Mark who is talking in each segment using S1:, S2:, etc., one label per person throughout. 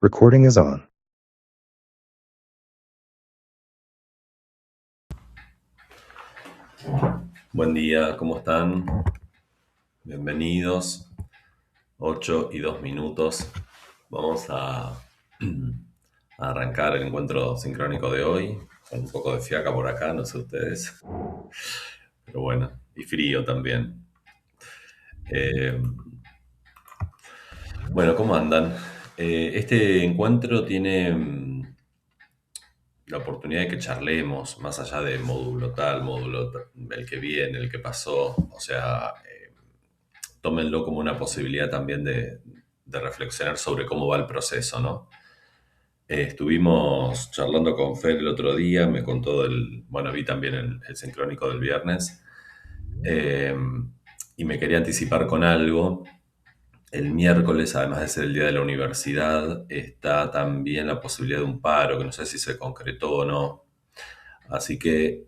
S1: Recording is on.
S2: Buen día, ¿cómo están? Bienvenidos. 8:02. Vamos a arrancar el encuentro sincrónico de hoy, con un poco de fiaca por acá, no sé ustedes, pero bueno, y frío también. Eh, bueno, ¿cómo andan? Este encuentro tiene la oportunidad de que charlemos, más allá de módulo tal, el que viene, el que pasó, o sea, tómenlo como una posibilidad también de reflexionar sobre cómo va el proceso, ¿no? Estuvimos charlando con Fer el otro día, me contó bueno, vi también el sincrónico del viernes, eh, y me quería anticipar con algo. El miércoles, además de ser el día de la universidad, está también la posibilidad de un paro, que no sé si se concretó o no. Así que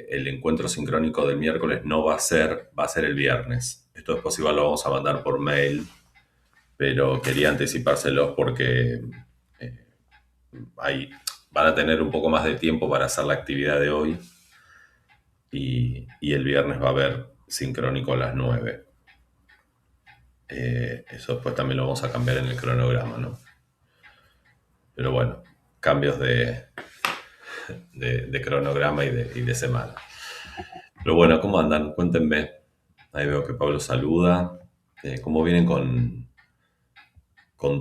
S2: el encuentro sincrónico del miércoles no va a ser el viernes. Esto después igual lo vamos a mandar por mail, pero quería anticipárselos porque eh, van a tener un poco más de tiempo para hacer la actividad de hoy y el viernes va a haber sincrónico a las 9. Eso después también lo vamos a cambiar en el cronograma, ¿no? Pero bueno, cambios de cronograma y de semana. Pero bueno, ¿cómo andan? Cuéntenme. Ahí veo que Pablo saluda. ¿Cómo vienen con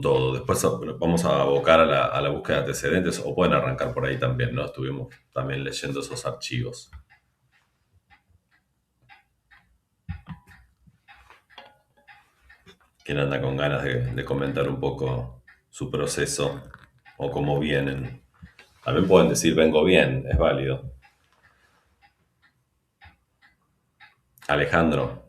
S2: todo? Después vamos a abocar a la búsqueda de antecedentes o pueden arrancar por ahí también, ¿no? Estuvimos también leyendo esos archivos. ¿Quién anda con ganas de comentar un poco su proceso o cómo vienen? También pueden decir vengo bien, es válido. Alejandro,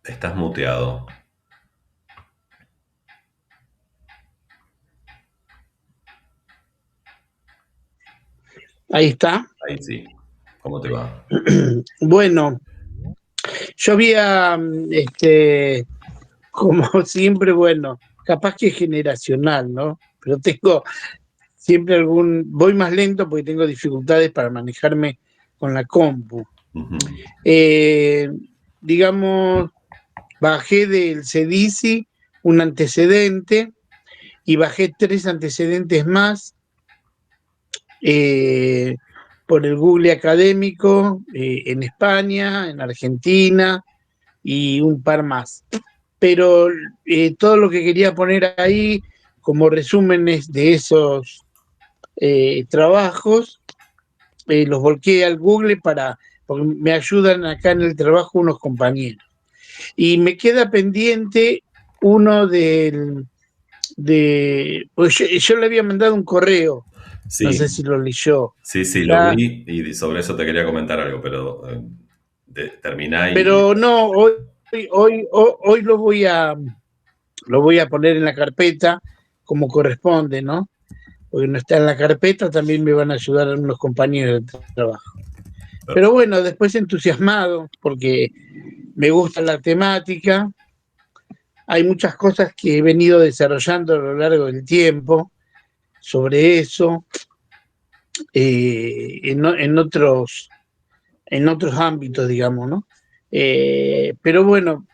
S2: estás muteado.
S3: Ahí está.
S2: Ahí sí. ¿Cómo te va?
S3: Bueno, yo había, como siempre, bueno, capaz que es generacional, ¿no? Pero tengo siempre voy más lento porque tengo dificultades para manejarme con la compu.
S2: Ujú.
S3: Eh, digamos, bajé del CEDICI un antecedente y bajé 3 antecedentes más eh, por el Google académico en España, en Argentina y un par más. Pero todo lo que quería poner ahí como resúmenes de esos trabajos, los volqué al Google porque me ayudan acá en el trabajo unos compañeros. Y me queda pendiente uno pues yo le había mandado un correo, no sé
S2: Sí,
S3: si lo leyó.
S2: sí, lo
S3: Ya,
S2: vi y sobre eso te quería comentar algo, pero terminá
S3: pero no, hoy lo voy a poner en la carpeta como corresponde, ¿no? Porque no está en la carpeta, también me van a ayudar unos compañeros de trabajo. Pero bueno, después entusiasmado, porque me gusta la temática, hay muchas cosas que he venido desarrollando a lo largo del tiempo sobre eso, en otros ámbitos, digamos, ¿no? Pero bueno,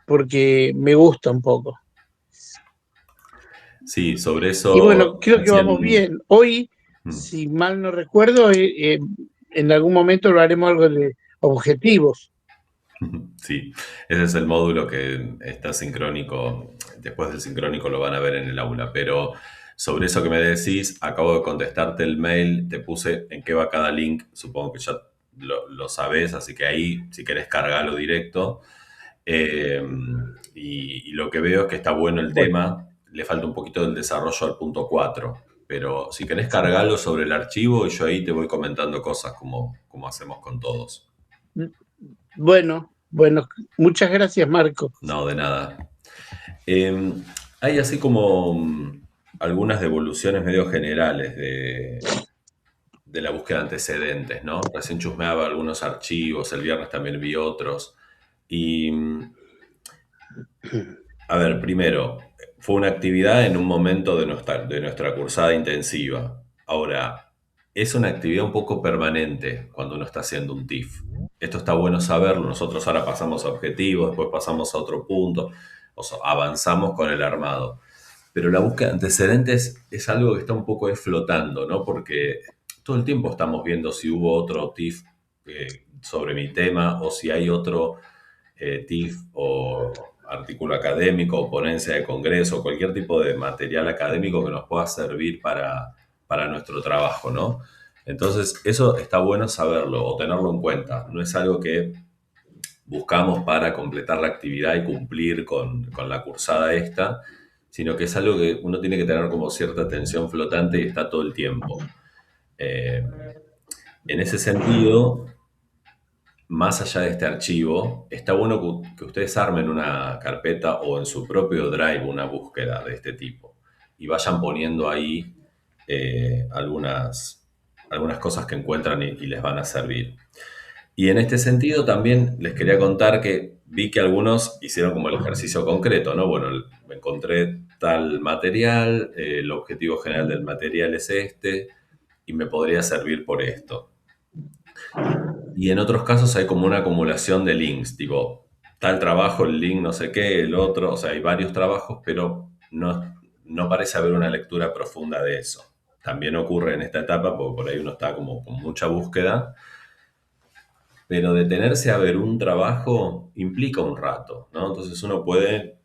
S3: porque me gusta un poco.
S2: Sí, sobre
S3: Y bueno,
S2: eso
S3: creo que vamos
S2: recién.
S3: bien. Hoy,
S2: Mm,
S3: si mal no recuerdo, en algún momento lo haremos algo de objetivos.
S2: Sí, ese es el módulo que está sincrónico. Después del sincrónico lo van a ver en el aula. Pero sobre eso que me decís, acabo de contestarte el mail, te puse en qué va cada link. Supongo que ya lo sabés, así que ahí, si querés, cargalo directo. Eh, y lo que veo es que está bueno el
S3: Bueno,
S2: tema, le falta un poquito del desarrollo al punto 4, pero si querés cargarlo sobre el archivo y yo ahí te voy comentando cosas como hacemos con todos.
S3: bueno, muchas gracias, Marco.
S2: No, de nada. Eh, Hay así como algunas devoluciones medio generales de la búsqueda de antecedentes, ¿no? Recién chusmeaba algunos archivos, el viernes también vi otros. Y, a ver, primero, fue una actividad en un momento de nuestra cursada intensiva. Ahora, es una actividad un poco permanente cuando uno está haciendo un TIF. Esto está bueno saberlo. Nosotros ahora pasamos a objetivos, después pasamos a otro punto, o sea, avanzamos con el armado. Pero la búsqueda de antecedentes es algo que está un poco ahí flotando, ¿no? Porque todo el tiempo estamos viendo si hubo otro TIF sobre mi tema o si hay otro TIF o artículo académico o ponencia de congreso, cualquier tipo de material académico que nos pueda servir para nuestro trabajo, ¿no? Entonces, eso está bueno saberlo o tenerlo en cuenta. No es algo que buscamos para completar la actividad y cumplir con la cursada esta, sino que es algo que uno tiene que tener como cierta tensión flotante y está todo el tiempo. Eh, en ese sentido, más allá de este archivo, está bueno que ustedes armen una carpeta o en su propio Drive una búsqueda de este tipo y vayan poniendo ahí algunas cosas que encuentran y les van a servir. Y en este sentido también les quería contar que vi que algunos hicieron como el ejercicio concreto, ¿no? Bueno, me encontré tal material, el objetivo general del material es este y me podría servir por esto. Y en otros casos hay como una acumulación de links, tipo, tal trabajo, el link no sé qué, el otro, o sea, hay varios trabajos, pero no parece haber una lectura profunda de eso. También ocurre en esta etapa, porque por ahí uno está como con mucha búsqueda, pero detenerse a ver un trabajo implica un rato, ¿no? Entonces uno puede,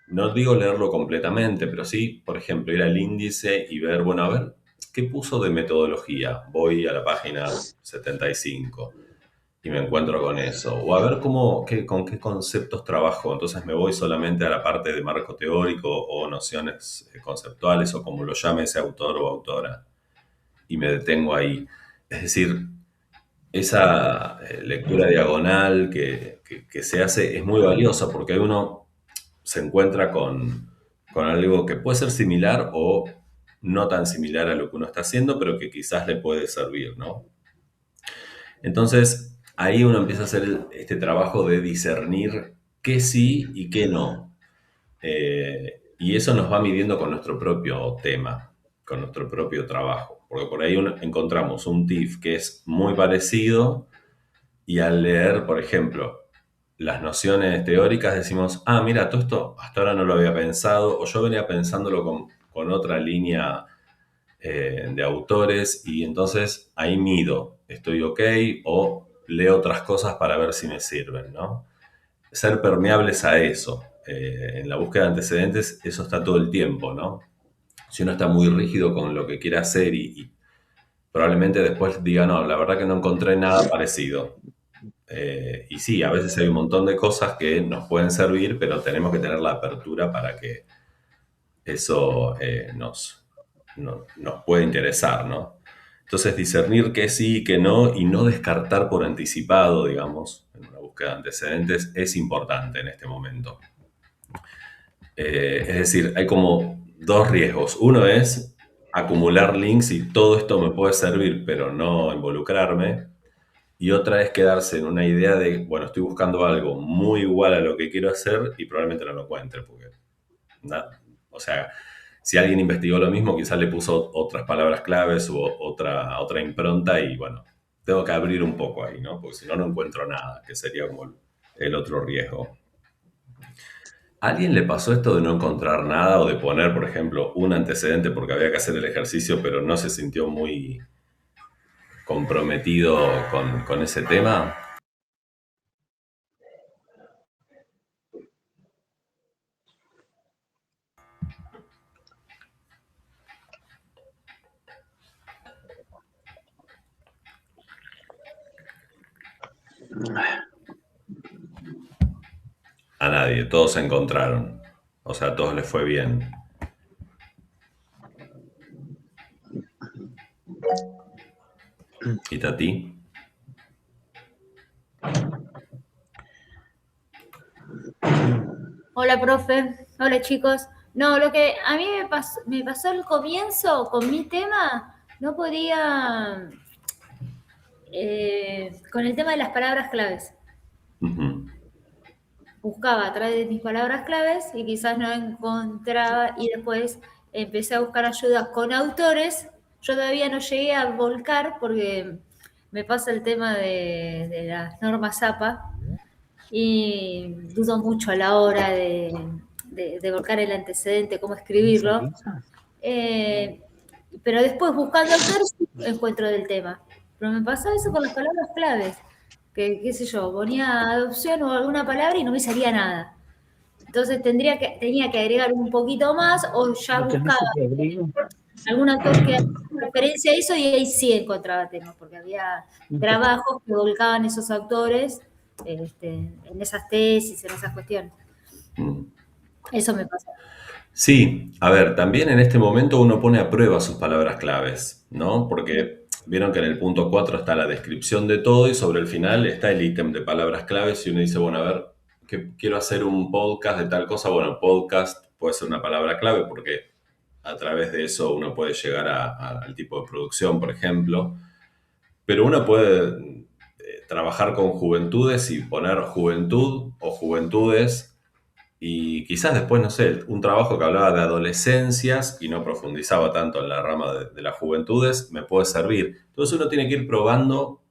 S2: no digo leerlo completamente, pero sí, por ejemplo, ir al índice y ver, bueno, a ver, ¿qué puso de metodología? Voy a la página 75 y me encuentro con eso. O a ver con qué conceptos trabajo. Entonces me voy solamente a la parte de marco teórico o nociones conceptuales o como lo llame ese autor o autora. Y me detengo ahí. Es decir, esa lectura diagonal que se hace es muy valiosa porque ahí uno se encuentra con algo que puede ser similar o no tan similar a lo que uno está haciendo, pero que quizás le puede servir, ¿no? Entonces, ahí uno empieza a hacer este trabajo de discernir qué sí y qué no. Y eso nos va midiendo con nuestro propio tema, con nuestro propio trabajo. Porque por ahí encontramos un TIF que es muy parecido y al leer, por ejemplo, las nociones teóricas decimos, ah, mira, todo esto hasta ahora no lo había pensado, o yo venía pensándolo con otra línea de autores y entonces ahí mido, estoy ok o leo otras cosas para ver si me sirven, ¿no? Ser permeables a eso. En la búsqueda de antecedentes eso está todo el tiempo, ¿no? Si uno está muy rígido con lo que quiere hacer y probablemente después diga, no, la verdad que no encontré nada parecido. Y sí, a veces hay un montón de cosas que nos pueden servir, pero tenemos que tener la apertura para que eso nos puede interesar, ¿no? Entonces, discernir qué sí y qué no, y no descartar por anticipado, digamos, en una búsqueda de antecedentes, es importante en este momento. Es decir, hay como dos riesgos. Uno es acumular links y todo esto me puede servir, pero no involucrarme. Y otra es quedarse en una idea de, bueno, estoy buscando algo muy igual a lo que quiero hacer y probablemente no lo encuentre, porque, o sea, si alguien investigó lo mismo, quizás le puso otras palabras claves o otra impronta y bueno, tengo que abrir un poco ahí, ¿no? Porque si no, no encuentro nada, que sería como el otro riesgo. ¿A alguien le pasó esto de no encontrar nada o de poner, por ejemplo, un antecedente porque había que hacer el ejercicio, pero no se sintió muy comprometido con ese tema? A nadie, todos se encontraron. O sea, a todos les fue bien. ¿Y Tati?
S1: Hola, profe. Hola, chicos. No, lo que a mí me pasó al comienzo con mi tema, no podía con el tema de las palabras claves.
S2: Ujú.
S1: Buscaba a través de mis palabras claves y quizás no encontraba y después empecé a buscar ayuda con autores. Yo todavía no llegué a volcar porque me pasa el tema de las normas APA y dudo mucho a la hora de volcar el antecedente, cómo escribirlo. Eh, pero después buscando autores sí encuentro del tema. Pero me pasaba eso con las palabras claves, que qué sé yo, ponía adopción o alguna palabra y no me salía nada. Entonces tenía que agregar un poquito más o ya
S3: ¿No tenés
S1: buscaba
S3: otro abrigo?
S1: algún autor que hacía referencia a eso y ahí sí encontraba temas, porque había trabajos que volcaban esos autores en esas tesis, en esas cuestiones.
S2: Mm.
S1: Eso me pasó.
S2: Sí, a ver, también en este momento uno pone a prueba sus palabras claves, ¿no? Porque vieron que en el punto 4 está la descripción de todo y sobre el final está el ítem de palabras claves y uno dice, bueno, a ver, que quiero hacer un podcast de tal cosa. Bueno, podcast puede ser una palabra clave porque a través de eso uno puede llegar al tipo de producción, por ejemplo. Pero uno puede trabajar con juventudes y poner juventud o juventudes y quizás después, no sé, un trabajo que hablaba de adolescencias y no profundizaba tanto en la rama de las juventudes, me puede servir. Entonces uno tiene que ir probando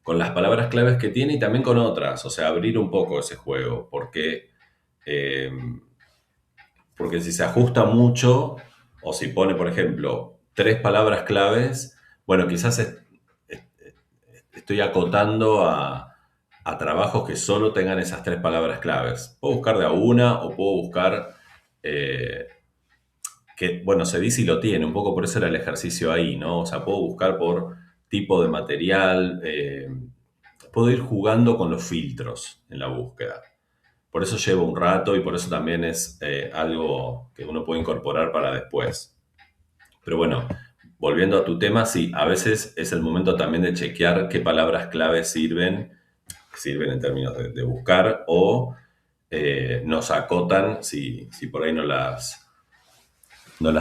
S2: con las palabras claves que tiene y también con otras, o sea, abrir un poco ese juego, eh, porque si se ajusta mucho o si pone, por ejemplo, tres palabras claves, bueno, quizás estoy acotando a trabajos que solo tengan esas tres palabras claves. Puedo buscar de a una o puedo buscar eh, que, bueno, se dice y lo tiene, un poco por eso era el ejercicio ahí, ¿no? O sea, puedo buscar por tipo de material, puedo ir jugando con los filtros en la búsqueda. Por eso lleva un rato y por eso también es algo que uno puede incorporar para después. Pero bueno, volviendo a tu tema, sí, a veces es el momento también de chequear qué palabras clave sirven en términos de buscar o nos acotan si por ahí no las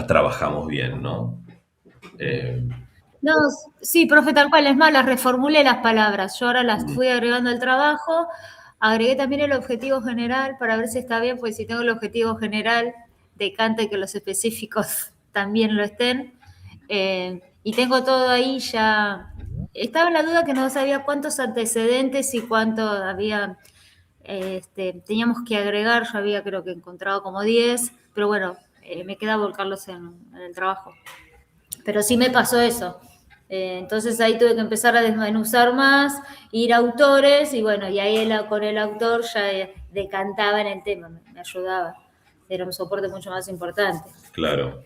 S2: trabajamos bien, ¿no? Eh,
S1: No, sí, profe, tal cual. Es más, las reformulé las palabras. Yo ahora las
S2: mm,
S1: fui agregando al trabajo. Agregué también el objetivo general para ver si está bien, pues si tengo el objetivo general, decante que los específicos también lo estén. Y tengo todo ahí ya. Estaba en la duda que no sabía cuántos antecedentes y cuánto había, teníamos que agregar. Yo había creo que encontrado como 10, pero bueno, me queda volcarlos en el trabajo. Pero sí me pasó eso. Entonces ahí tuve que empezar a desmenuzar más, ir a autores y bueno, y ahí con el autor ya decantaba en el tema, me ayudaba. Era un soporte mucho más importante.
S2: claro.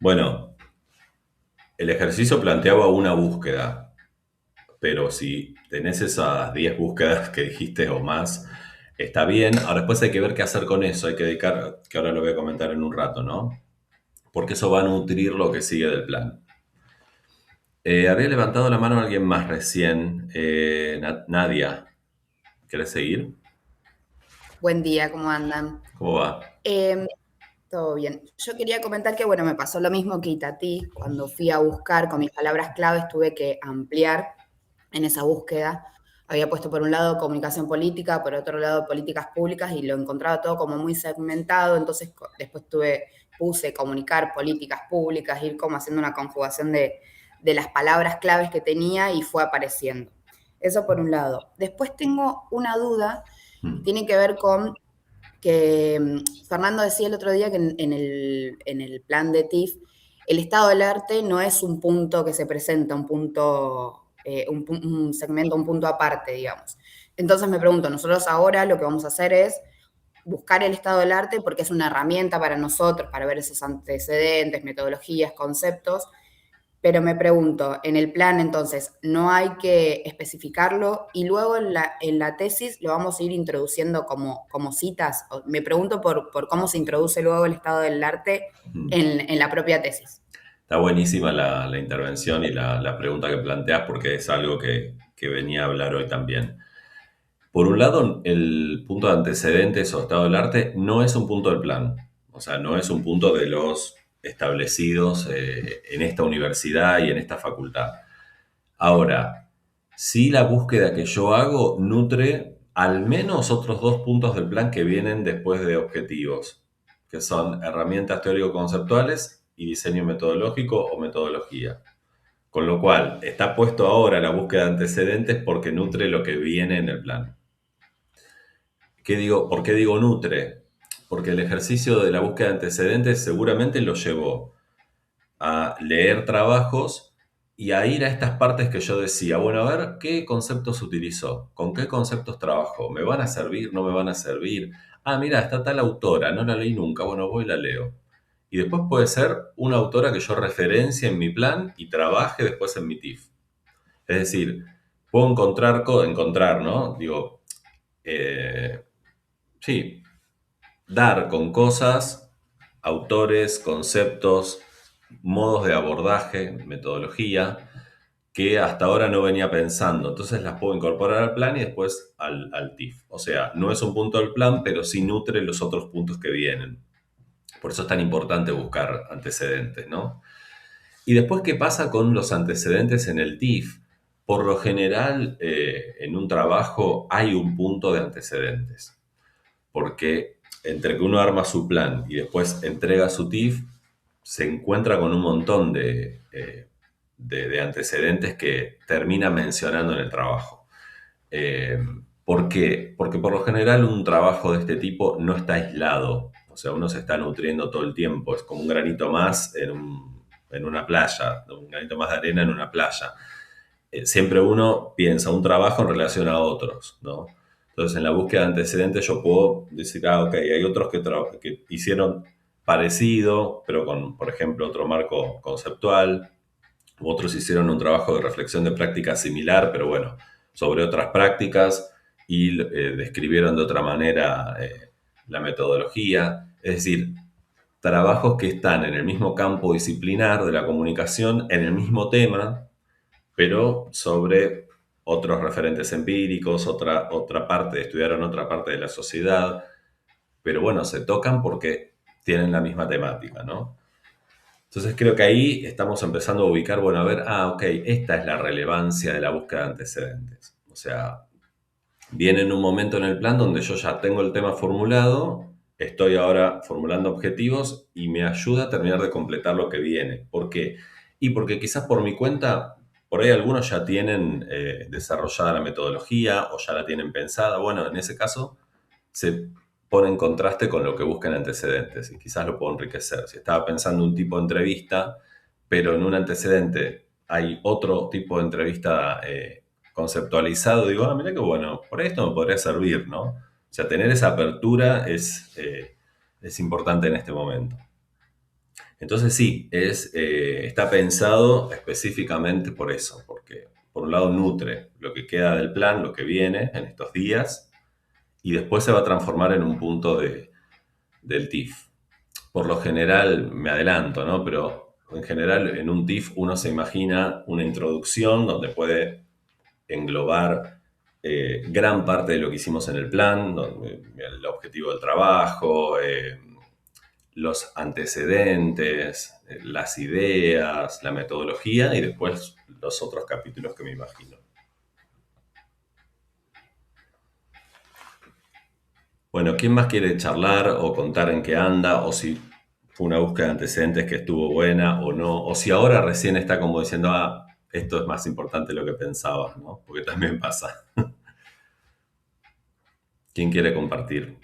S2: Bueno, el ejercicio planteaba una búsqueda, pero si tenés esas 10 búsquedas que dijiste o más, está bien. Ahora después hay que ver qué hacer con eso, hay que dedicar, que ahora lo voy a comentar en un rato, ¿no? Porque eso va a nutrir lo que sigue del plan. Había levantado la mano alguien más recién. Nadia, ¿querés seguir?
S4: Buen día, ¿cómo andan?
S2: ¿Cómo va?
S4: Eh, Todo bien. Yo quería comentar que, bueno, me pasó lo mismo que Itatí. Cuando fui a buscar con mis palabras claves, tuve que ampliar en esa búsqueda. Había puesto por un lado comunicación política, por otro lado políticas públicas y lo encontraba todo como muy segmentado. Entonces, después puse comunicar políticas públicas, ir como haciendo una conjugación de las palabras claves que tenía y fue apareciendo. Eso por un lado. Después tengo una duda, tiene que ver con que Fernando decía el otro día que en el plan de TIF el estado del arte no es un punto que se presenta, un punto, un segmento, un punto aparte, digamos. Entonces me pregunto, nosotros ahora lo que vamos a hacer es buscar el estado del arte porque es una herramienta para nosotros, para ver esos antecedentes, metodologías, conceptos, pero me pregunto, en el plan entonces no hay que especificarlo y luego en la tesis lo vamos a ir introduciendo como citas. Me pregunto por cómo se introduce luego el estado del arte en la propia tesis.
S2: Está buenísima la intervención y la pregunta que planteas porque es algo que venía a hablar hoy también. Por un lado, el punto de antecedentes o estado del arte no es un punto del plan, o sea, no es un punto de los establecidos en esta universidad y en esta facultad. Ahora, si la búsqueda que yo hago nutre al menos otros 2 puntos del plan que vienen después de objetivos, que son herramientas teórico-conceptuales y diseño metodológico o metodología. Con lo cual, está puesto ahora la búsqueda de antecedentes porque nutre lo que viene en el plan. ¿Por qué digo nutre? Porque el ejercicio de la búsqueda de antecedentes seguramente lo llevó a leer trabajos y a ir a estas partes que yo decía, bueno, a ver qué conceptos utilizó, con qué conceptos trabajó, ¿me van a servir, no me van a servir? Ah, mira, está tal autora, no la leí nunca, bueno, voy y la leo. Y después puede ser una autora que yo referencie en mi plan y trabaje después en mi TIF. Es decir, puedo encontrar, ¿no? Digo, sí, dar con cosas, autores, conceptos, modos de abordaje, metodología, que hasta ahora no venía pensando. Entonces las puedo incorporar al plan y después al TIF. O sea, no es un punto del plan, pero sí nutre los otros puntos que vienen. Por eso es tan importante buscar antecedentes, ¿no? Y después, ¿qué pasa con los antecedentes en el TIF? Por lo general, en un trabajo hay un punto de antecedentes, porque entre que uno arma su plan y después entrega su TIF, se encuentra con un montón de antecedentes que termina mencionando en el trabajo. ¿Por qué? Porque por lo general un trabajo de este tipo no está aislado, o sea, uno se está nutriendo todo el tiempo, es como un granito más en una playa, un granito más de arena en una playa. Siempre uno piensa un trabajo en relación a otros, ¿no? Entonces, en la búsqueda de antecedentes yo puedo decir, ok, hay otros que hicieron parecido, pero con, por ejemplo, otro marco conceptual. Otros hicieron un trabajo de reflexión de práctica similar, pero bueno, sobre otras prácticas y describieron de otra manera la metodología. Es decir, trabajos que están en el mismo campo disciplinar de la comunicación, en el mismo tema, pero sobre otros referentes empíricos, otra parte, estudiaron otra parte de la sociedad, pero bueno, se tocan porque tienen la misma temática, ¿no? Entonces creo que ahí estamos empezando a ubicar, bueno, a ver, ok, esta es la relevancia de la búsqueda de antecedentes. O sea, viene en un momento en el plan donde yo ya tengo el tema formulado, estoy ahora formulando objetivos y me ayuda a terminar de completar lo que viene. ¿Por qué? Y porque quizás por mi cuenta, por ahí algunos ya tienen desarrollada la metodología o ya la tienen pensada. Bueno, en ese caso se pone en contraste con lo que buscan antecedentes y quizás lo puedo enriquecer. Si estaba pensando un tipo de entrevista, pero en un antecedente hay otro tipo de entrevista conceptualizado, digo, mira qué bueno, por ahí esto me podría servir, ¿no? O sea, tener esa apertura es importante en este momento. Entonces sí, está pensado específicamente por eso, porque por un lado nutre lo que queda del plan, lo que viene en estos días, y después se va a transformar en un punto del TIF. Por lo general, me adelanto, ¿no? Pero en general en un TIF uno se imagina una introducción donde puede englobar gran parte de lo que hicimos en el plan, el objetivo del trabajo, los antecedentes, las ideas, la metodología y después los otros capítulos que me imagino. Bueno, ¿quién más quiere charlar o contar en qué anda? O si fue una búsqueda de antecedentes que estuvo buena o no. O si ahora recién está como diciendo, esto es más importante de lo que pensaba, ¿no? Porque también pasa. ¿Quién quiere compartir?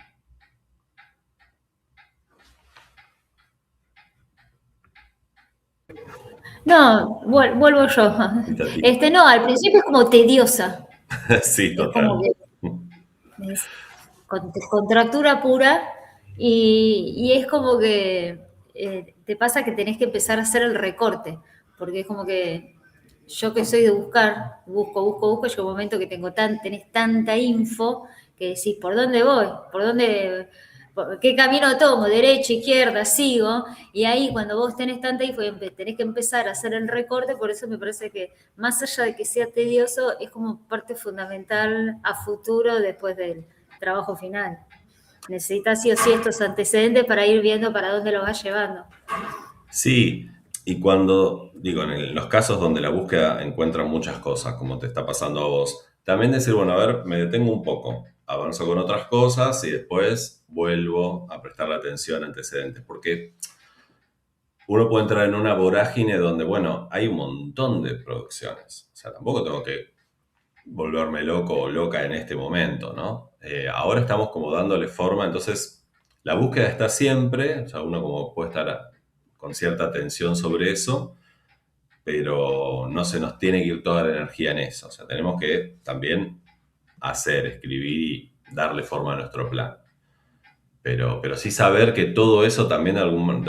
S1: No, vuelvo yo. No, al principio es como tediosa.
S2: Sí,
S1: Es
S2: total.
S1: como que es contractura pura y es como que te pasa que tenés que empezar a hacer el recorte, porque es como que yo que soy de buscar, busco, llega un momento que tenés tanta info que decís, ¿por dónde voy? ¿Qué camino tomo? ¿Derecha, izquierda, sigo? Y ahí cuando vos tenés tanta info, tenés que empezar a hacer el recorte, por eso me parece que más allá de que sea tedioso, es como parte fundamental a futuro después del trabajo final. Necesitas sí o sí estos antecedentes para ir viendo para dónde lo vas llevando.
S2: Sí, Y cuando, digo, en los casos donde la búsqueda encuentra muchas cosas, como te está pasando a vos, también decir, bueno, a ver, me detengo un poco, avanzo con otras cosas y después vuelvo a prestarle atención a antecedentes, porque uno puede entrar en una vorágine donde, bueno, hay un montón de producciones. O sea, tampoco tengo que volverme loco o loca en este momento, ¿no? Ahora estamos como dándole forma, entonces la búsqueda está siempre, o sea, uno como puede estar con cierta atención sobre eso, pero no se nos tiene que ir toda la energía en eso, o sea, tenemos que también hacer, escribir y darle forma a nuestro plan. Pero sí saber que todo eso también de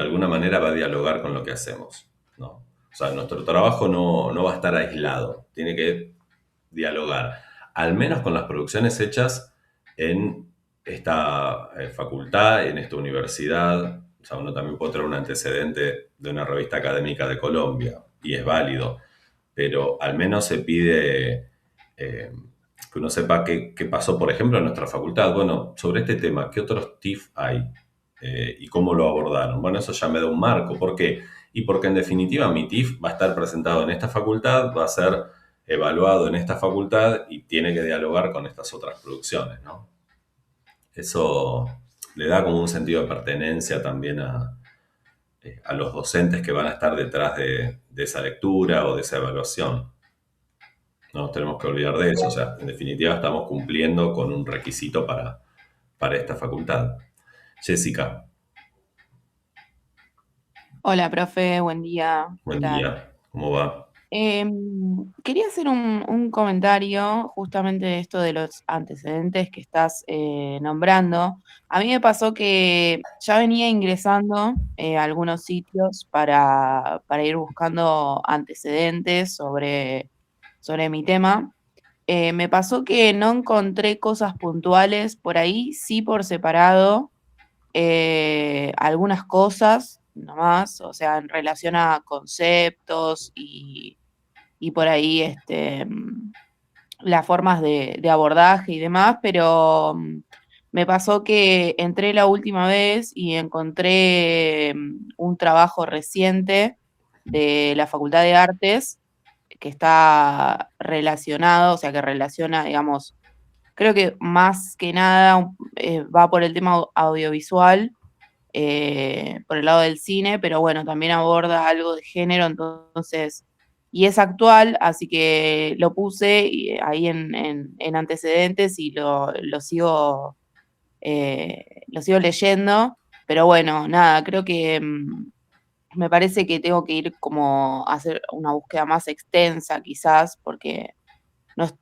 S2: alguna manera va a dialogar con lo que hacemos, ¿no? O sea, nuestro trabajo no va a estar aislado, tiene que dialogar, al menos con las producciones hechas en esta facultad, en esta universidad. O sea, uno también puede traer un antecedente de una revista académica de Colombia y es válido, pero al menos se pide que uno sepa qué pasó, por ejemplo, en nuestra facultad. Bueno, sobre este tema, ¿qué otros TIF hay? ¿Y cómo lo abordaron? Bueno, eso ya me da un marco. ¿Por qué? Y porque en definitiva mi TIF va a estar presentado en esta facultad, va a ser evaluado en esta facultad y tiene que dialogar con estas otras producciones, ¿no? Eso le da como un sentido de pertenencia también a los docentes que van a estar detrás de esa lectura o de esa evaluación. No nos tenemos que olvidar de eso, o sea, en definitiva estamos cumpliendo con un requisito para esta facultad. Jessica,
S5: Hola, profe, buen día. ¿Qué
S2: buen
S5: tal?
S2: día, ¿cómo va?
S5: Quería hacer un comentario justamente de esto de los antecedentes que estás nombrando. A mí me pasó que ya venía ingresando a algunos sitios para ir buscando antecedentes sobre mi tema. Me pasó que no encontré cosas puntuales por ahí, sí por separado algunas cosas nomás, o sea, en relación a conceptos y por ahí las formas de abordaje y demás, pero me pasó que entré la última vez y encontré un trabajo reciente de la Facultad de Artes que está relacionado, o sea, que relaciona, digamos, creo que más que nada va por el tema audiovisual, por el lado del cine, pero bueno, también aborda algo de género, entonces, y es actual, así que lo puse ahí en antecedentes y lo sigo leyendo, pero bueno, nada, creo que me parece que tengo que ir como a hacer una búsqueda más extensa quizás, porque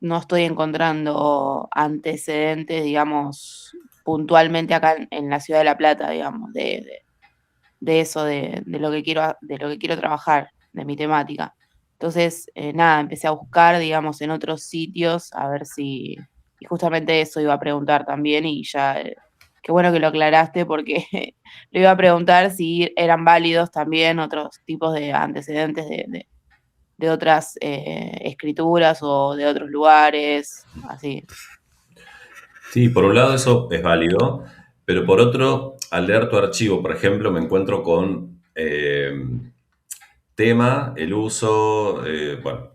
S5: no estoy encontrando antecedentes, digamos, puntualmente acá en la ciudad de La Plata, digamos, de eso, de de lo que quiero trabajar, de mi temática. Entonces, nada, empecé a buscar, digamos, en otros sitios, a ver si, y justamente eso iba a preguntar también, y ya, qué bueno que lo aclaraste, porque le iba a preguntar si eran válidos también otros tipos de antecedentes de otras escrituras o de otros lugares, así.
S2: Sí, por un lado eso es válido, pero por otro, al leer tu archivo, por ejemplo, me encuentro con tema, el uso, bueno,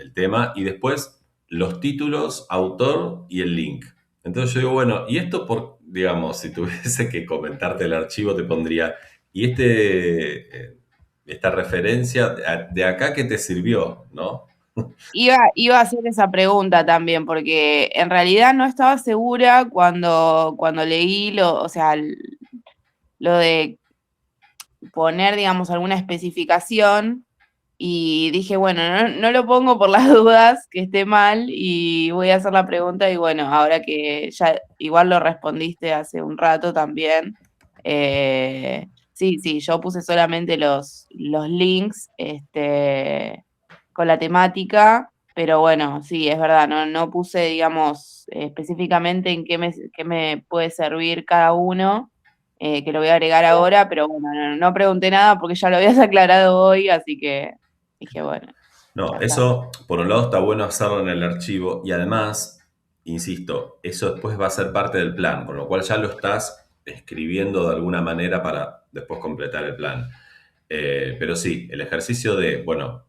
S2: el tema, y después los títulos, autor y el link. Entonces yo digo, bueno, y esto por, digamos, si tuviese que comentarte el archivo, te pondría, y esta referencia de acá que te sirvió, ¿no?
S5: Iba a hacer esa pregunta también, porque en realidad no estaba segura cuando leí o sea, lo de poner, digamos, alguna especificación y dije, bueno, no lo pongo por las dudas que esté mal y voy a hacer la pregunta y bueno, ahora que ya igual lo respondiste hace un rato también, sí, yo puse solamente los links con la temática, pero bueno, sí, es verdad, no puse, digamos, específicamente en qué me puede servir cada uno, que lo voy a agregar ahora, pero bueno, no pregunté nada porque ya lo habías aclarado hoy, así que dije, bueno,
S2: No,
S5: ya está.
S2: eso por un lado está bueno hacerlo en el archivo y además, insisto, eso después va a ser parte del plan, con lo cual ya lo estás escribiendo de alguna manera para después completar el plan. Pero sí, el ejercicio de, bueno,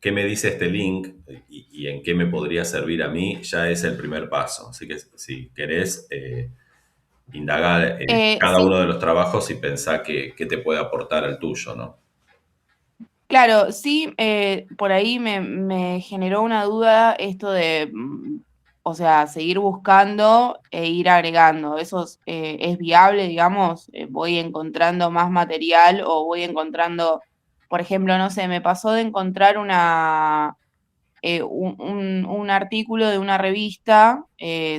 S2: ¿qué me dice este link y en qué me podría servir a mí? Ya es el primer paso. Así que si querés, indagar en cada
S5: Sí,
S2: uno de los trabajos y pensar qué te puede aportar al tuyo, ¿no?
S5: claro, sí, por ahí me generó una duda esto de, o sea, seguir buscando e ir agregando. ¿Eso es viable, digamos? ¿Voy encontrando más material o voy encontrando, por ejemplo, no sé, me pasó de encontrar un artículo de una revista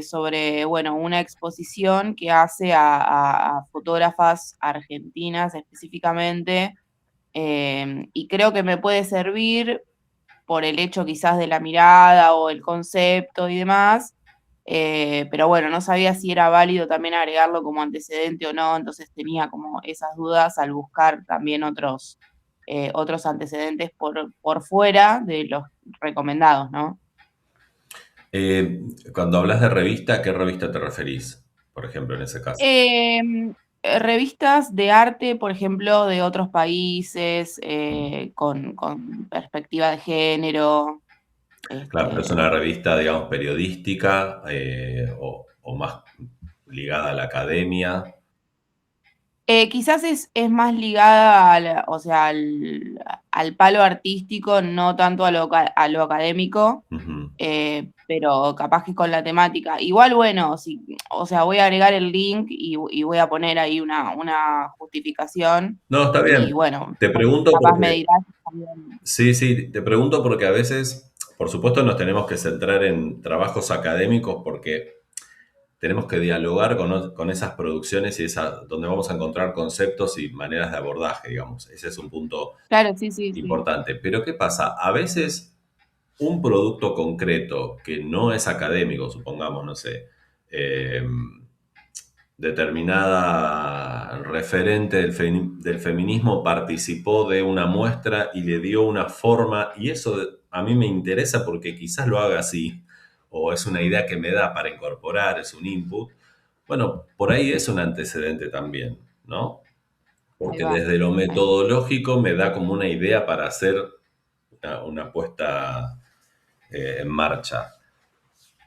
S5: sobre, bueno, una exposición que hace a fotógrafas argentinas específicamente, y creo que me puede servir por el hecho quizás de la mirada o el concepto y demás, pero bueno, no sabía si era válido también agregarlo como antecedente o no, entonces tenía como esas dudas al buscar también otros antecedentes por fuera de los recomendados, ¿no?
S2: Cuando hablas de revista, ¿a qué revista te referís? Por ejemplo, en ese caso.
S5: Revistas de arte, por ejemplo, de otros países, con perspectiva de género.
S2: Claro, pero es una revista, digamos, periodística o más ligada a la academia.
S5: Quizás es más ligada o sea, al palo artístico, no tanto a lo académico,
S2: Ujú.
S5: pero capaz que con la temática. Igual, bueno, o sea, voy a agregar el link y voy a poner ahí una justificación.
S2: No, está
S5: Y
S2: bien.
S5: bueno,
S2: Te pregunto
S5: capaz me
S2: porque,
S5: dirás también.
S2: sí, te pregunto porque a veces, por supuesto, nos tenemos que centrar en trabajos académicos porque tenemos que dialogar con esas producciones y donde vamos a encontrar conceptos y maneras de abordaje, digamos. Ese es un punto
S5: Claro, sí, sí, sí.
S2: importante. Pero ¿qué pasa? A veces un producto concreto que no es académico, supongamos, no sé, eh, determinada referente del feminismo participó de una muestra y le dio una forma, y eso a mí me interesa porque quizás lo haga así, o es una idea que me da para incorporar, es un input. Bueno, por ahí es un antecedente también, ¿no?
S5: Ahí
S2: Porque
S5: va.
S2: desde lo
S5: Ahí va.
S2: metodológico me da como una idea para hacer una puesta en marcha.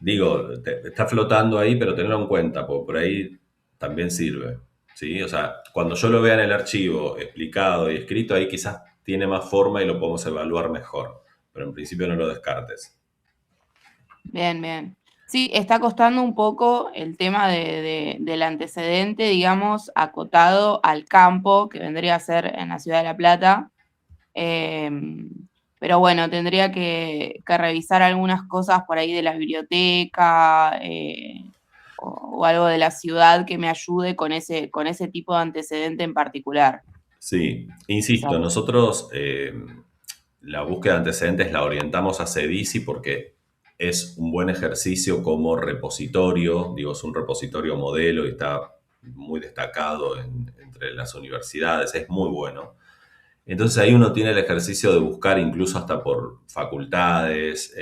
S2: Digo, está flotando ahí, pero tenerlo en cuenta, porque por ahí también sirve, ¿sí? O sea, cuando yo lo vea en el archivo explicado y escrito, ahí quizás tiene más forma y lo podemos evaluar mejor, pero en principio no lo descartes.
S5: Bien, bien. Sí, está costando un poco el tema del antecedente, digamos, acotado al campo, que vendría a ser en la ciudad de La Plata. Pero bueno, tendría que revisar algunas cosas por ahí de la biblioteca, o algo de la ciudad que me ayude con ese tipo de antecedente en particular.
S2: Sí, insisto,
S5: Quizás.
S2: nosotros la búsqueda de antecedentes la orientamos a CEDICI porque es un buen ejercicio como repositorio, digo, es un repositorio modelo y está muy destacado entre las universidades, es muy bueno. Entonces ahí uno tiene el ejercicio de buscar incluso hasta por facultades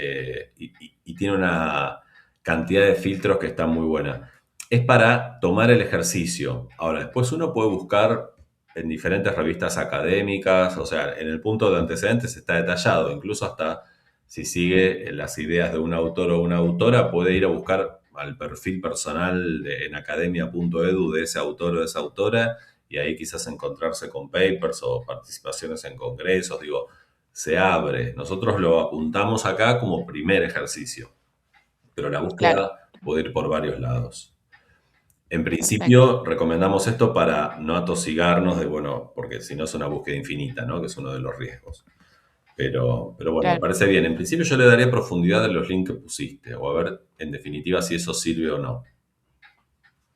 S2: y tiene una cantidad de filtros que está muy buena. Es para tomar el ejercicio. Ahora, después uno puede buscar en diferentes revistas académicas, o sea, en el punto de antecedentes está detallado, incluso hasta si sigue las ideas de un autor o una autora, puede ir a buscar al perfil personal en academia.edu de ese autor o de esa autora y ahí quizás encontrarse con papers o participaciones en congresos, digo, se abre. Nosotros lo apuntamos acá como primer ejercicio, pero la
S5: Claro,
S2: búsqueda puede ir por varios lados. En
S5: perfecto.
S2: principio, recomendamos esto para no atosigarnos de, bueno, porque si no es una búsqueda infinita, ¿no? Que es uno de los riesgos. Pero bueno, me
S5: Claro,
S2: parece bien. En principio yo le daría profundidad en los links que pusiste, o a ver en definitiva si eso sirve o no.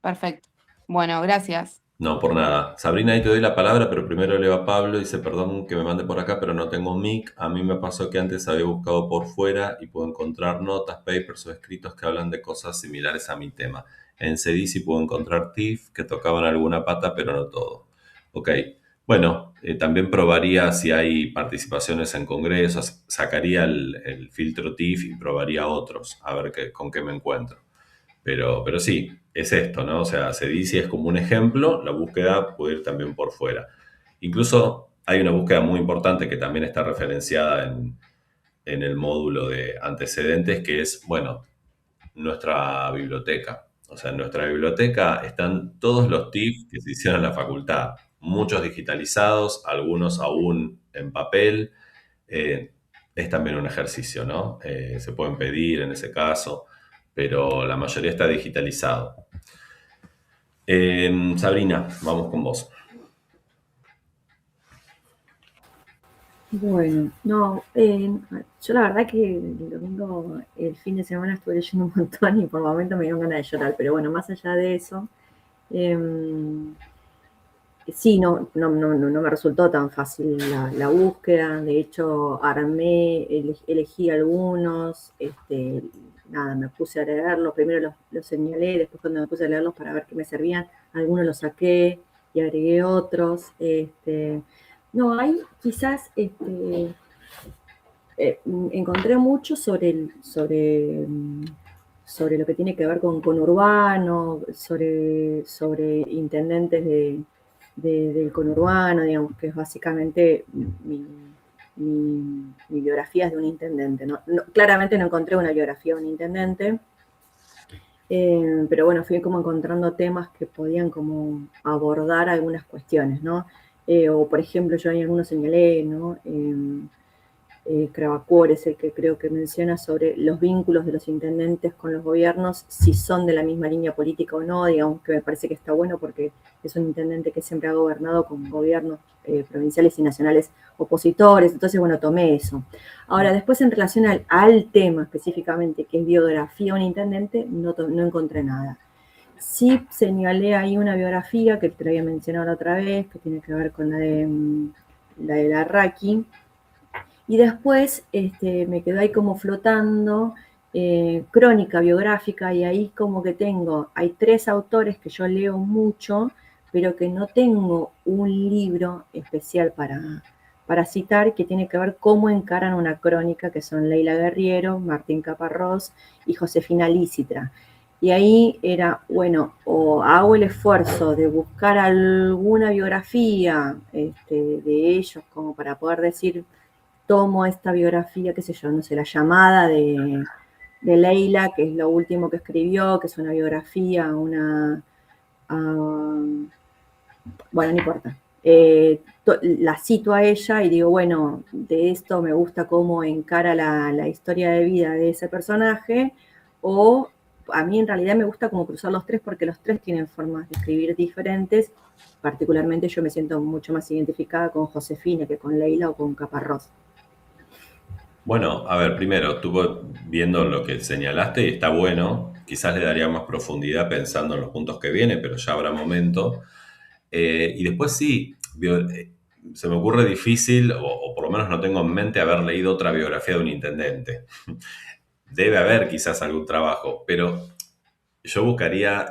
S5: perfecto. Bueno, gracias.
S2: No, por nada. Sabrina, ahí te doy la palabra, pero primero leo a Pablo. Dice, perdón que me mande por acá, pero no tengo mic. A mí me pasó que antes había buscado por fuera y puedo encontrar notas, papers o escritos que hablan de cosas similares a mi tema. En CEDICI puedo encontrar TIFF que tocaban alguna pata, pero no todo. Ok. Bueno, también probaría si hay participaciones en congresos, sacaría el filtro TIFF y probaría otros, a ver con qué me encuentro. Pero sí, es esto, ¿no? O sea, CEDICI es como un ejemplo, la búsqueda puede ir también por fuera. Incluso hay una búsqueda muy importante que también está referenciada en el módulo de antecedentes, que es, bueno, nuestra biblioteca. O sea, en nuestra biblioteca están todos los TIF que se hicieron en la facultad, muchos digitalizados, algunos aún en papel. Es también un ejercicio, ¿no? Se pueden pedir en ese caso, pero la mayoría está digitalizado. Sabrina, vamos con vos.
S6: Bueno, no, yo la verdad que el domingo, el fin de semana estuve leyendo un montón y por momentos me dieron ganas de llorar, pero bueno, más allá de eso, sí, no me resultó tan fácil la búsqueda. De hecho, elegí algunos, nada, me puse a leerlos, primero los señalé, después cuando me puse a leerlos para ver qué me servían, algunos los saqué y agregué otros. No, hay quizás, encontré mucho sobre lo que tiene que ver con conurbano, sobre intendentes del conurbano, digamos, que es básicamente mi biografía es de un intendente, ¿no? Claramente no encontré una biografía de un intendente, pero bueno, fui como encontrando temas que podían como abordar algunas cuestiones, ¿no? O por ejemplo, yo en algunos señalé, ¿no? Cravacor es el que creo que menciona sobre los vínculos de los intendentes con los gobiernos, si son de la misma línea política o no, digamos que me parece que está bueno porque es un intendente que siempre ha gobernado con gobiernos provinciales y nacionales opositores, entonces bueno, tomé eso. Ahora, después en relación al tema específicamente, que es biografía de un intendente, no encontré nada. Sí señalé ahí una biografía que te la había mencionado la otra vez, que tiene que ver con la de Larraqui. Y después me quedó ahí como flotando crónica biográfica y ahí como que hay 3 autores que yo leo mucho, pero que no tengo un libro especial para citar que tiene que ver cómo encaran una crónica, que son Leila Guerriero, Martín Caparrós y Josefina Lícitra. Y ahí era, bueno, o hago el esfuerzo de buscar alguna biografía de ellos como para poder decir, tomo esta biografía, qué sé yo, no sé, La llamada de Leila, que es lo último que escribió, que es una biografía, bueno, no importa. La cito a ella y digo, bueno, de esto me gusta cómo encara la historia de vida de ese personaje, o a mí en realidad me gusta como cruzar los 3 porque los 3 tienen formas de escribir diferentes. Particularmente yo me siento mucho más identificada con Josefina que con Leila o con Caparrós.
S2: Bueno, a ver, primero, estuve viendo lo que señalaste y está bueno. Quizás le daría más profundidad pensando en los puntos que vienen, pero ya habrá momento. Y después sí, se me ocurre difícil, o por lo menos no tengo en mente haber leído otra biografía de un intendente. Debe haber quizás algún trabajo, pero yo buscaría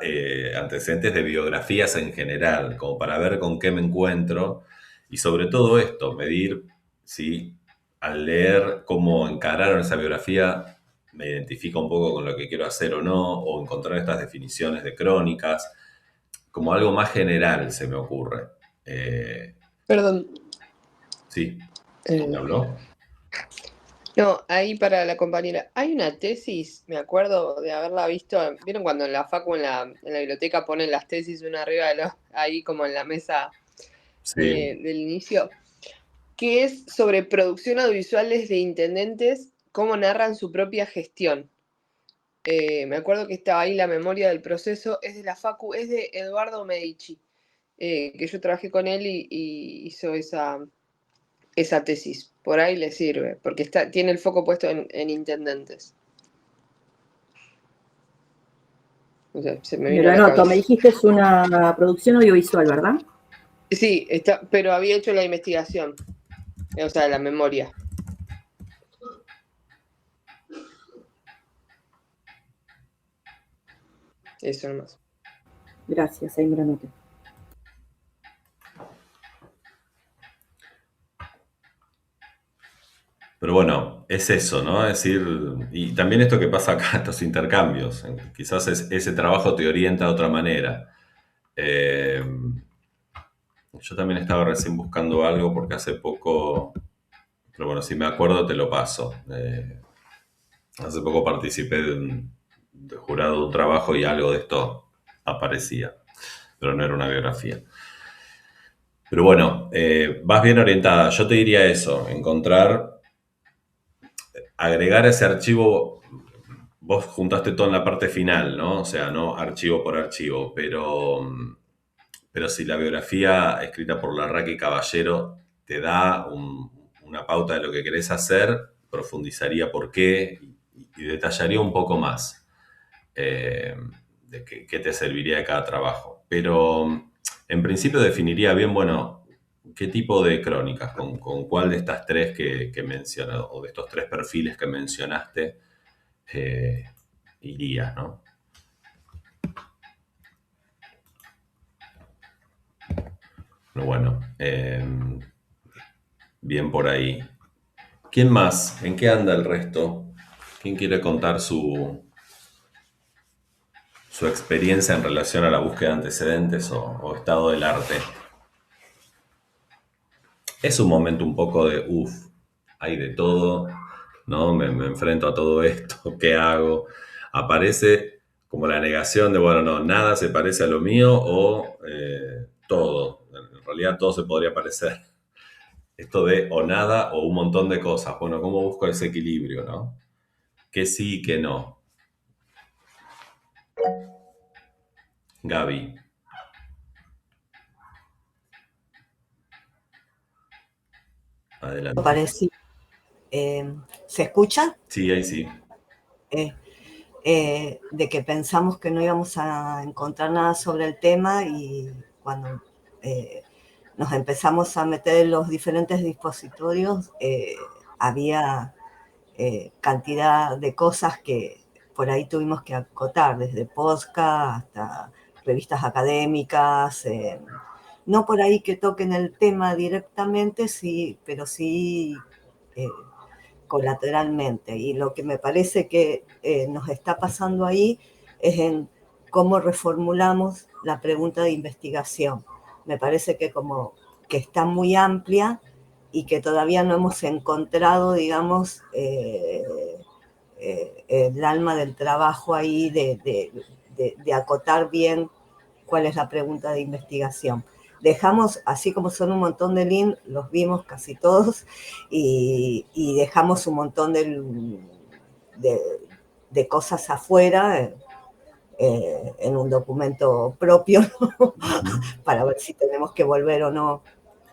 S2: antecedentes de biografías en general, como para ver con qué me encuentro y sobre todo esto, medir si al leer cómo encararon esa biografía me identifica un poco con lo que quiero hacer o no, o encontrar estas definiciones de crónicas, como algo más general se me ocurre.
S7: Perdón.
S2: Sí, ¿me habló?
S7: No, ahí para la compañera. Hay una tesis, me acuerdo de haberla visto. ¿Vieron cuando en la facu, en la biblioteca, ponen las tesis una arriba de ahí como en la mesa
S2: Sí.
S7: del inicio? Que es sobre producción audiovisuales de intendentes, cómo narran su propia gestión. Me acuerdo que estaba ahí la memoria del proceso, es de la facu, es de Eduardo Medici, que yo trabajé con él y hizo esa tesis. Por ahí le sirve, porque tiene el foco puesto en intendentes. O sea, se me vino
S6: Pero
S7: a la
S6: anoto,
S7: cabeza.
S6: me dijiste es una producción audiovisual, ¿verdad?
S7: Sí, pero había hecho la investigación, o sea, la memoria. Eso nomás.
S6: Gracias, ahí me lo anoté.
S2: Pero bueno, es eso, ¿no? Es decir, y también esto que pasa acá, estos intercambios, quizás ese trabajo te orienta de otra manera. Yo también estaba recién buscando algo porque hace poco, pero bueno, si me acuerdo te lo paso. Hace poco participé de jurado de un trabajo y algo de esto aparecía, pero no era una biografía. Pero bueno, vas bien orientada. Yo te diría eso, agregar ese archivo. Vos juntaste todo en la parte final, ¿no? O sea, no archivo por archivo, pero si la biografía escrita por Larraqui Caballero te da una pauta de lo que querés hacer, profundizaría por qué y detallaría un poco más de qué te serviría de cada trabajo. Pero en principio definiría bien, bueno, qué tipo de crónicas, con cuál de estas tres que mencioné, o de estos tres perfiles que mencionaste, irías, ¿no? Pero bueno, bien por ahí. ¿Quién más? ¿En qué anda el resto? ¿Quién quiere contar su experiencia en relación a la búsqueda de antecedentes o estado del arte? Es un momento un poco de, hay de todo, ¿no? Me enfrento a todo esto, ¿qué hago? Aparece como la negación de, bueno, no, nada se parece a lo mío o todo. En realidad todo se podría parecer. Esto de o nada o un montón de cosas. Bueno, ¿cómo busco ese equilibrio, no? Que sí y que no. Gaby, adelante.
S8: Parecido. ¿Se escucha?
S2: Sí, ahí sí.
S8: De que pensamos que no íbamos a encontrar nada sobre el tema y cuando nos empezamos a meter en los diferentes dispositorios, había cantidad de cosas que por ahí tuvimos que acotar, desde podcast hasta revistas académicas, no por ahí que toquen el tema directamente, sí, pero sí colateralmente. Y lo que me parece que nos está pasando ahí es en cómo reformulamos la pregunta de investigación. Me parece que como que está muy amplia y que todavía no hemos encontrado, digamos, el alma del trabajo ahí de acotar bien cuál es la pregunta de investigación. Dejamos, así como son un montón de links, los vimos casi todos, y dejamos un montón de cosas afuera en un documento propio, ¿no? Para ver si tenemos que volver o no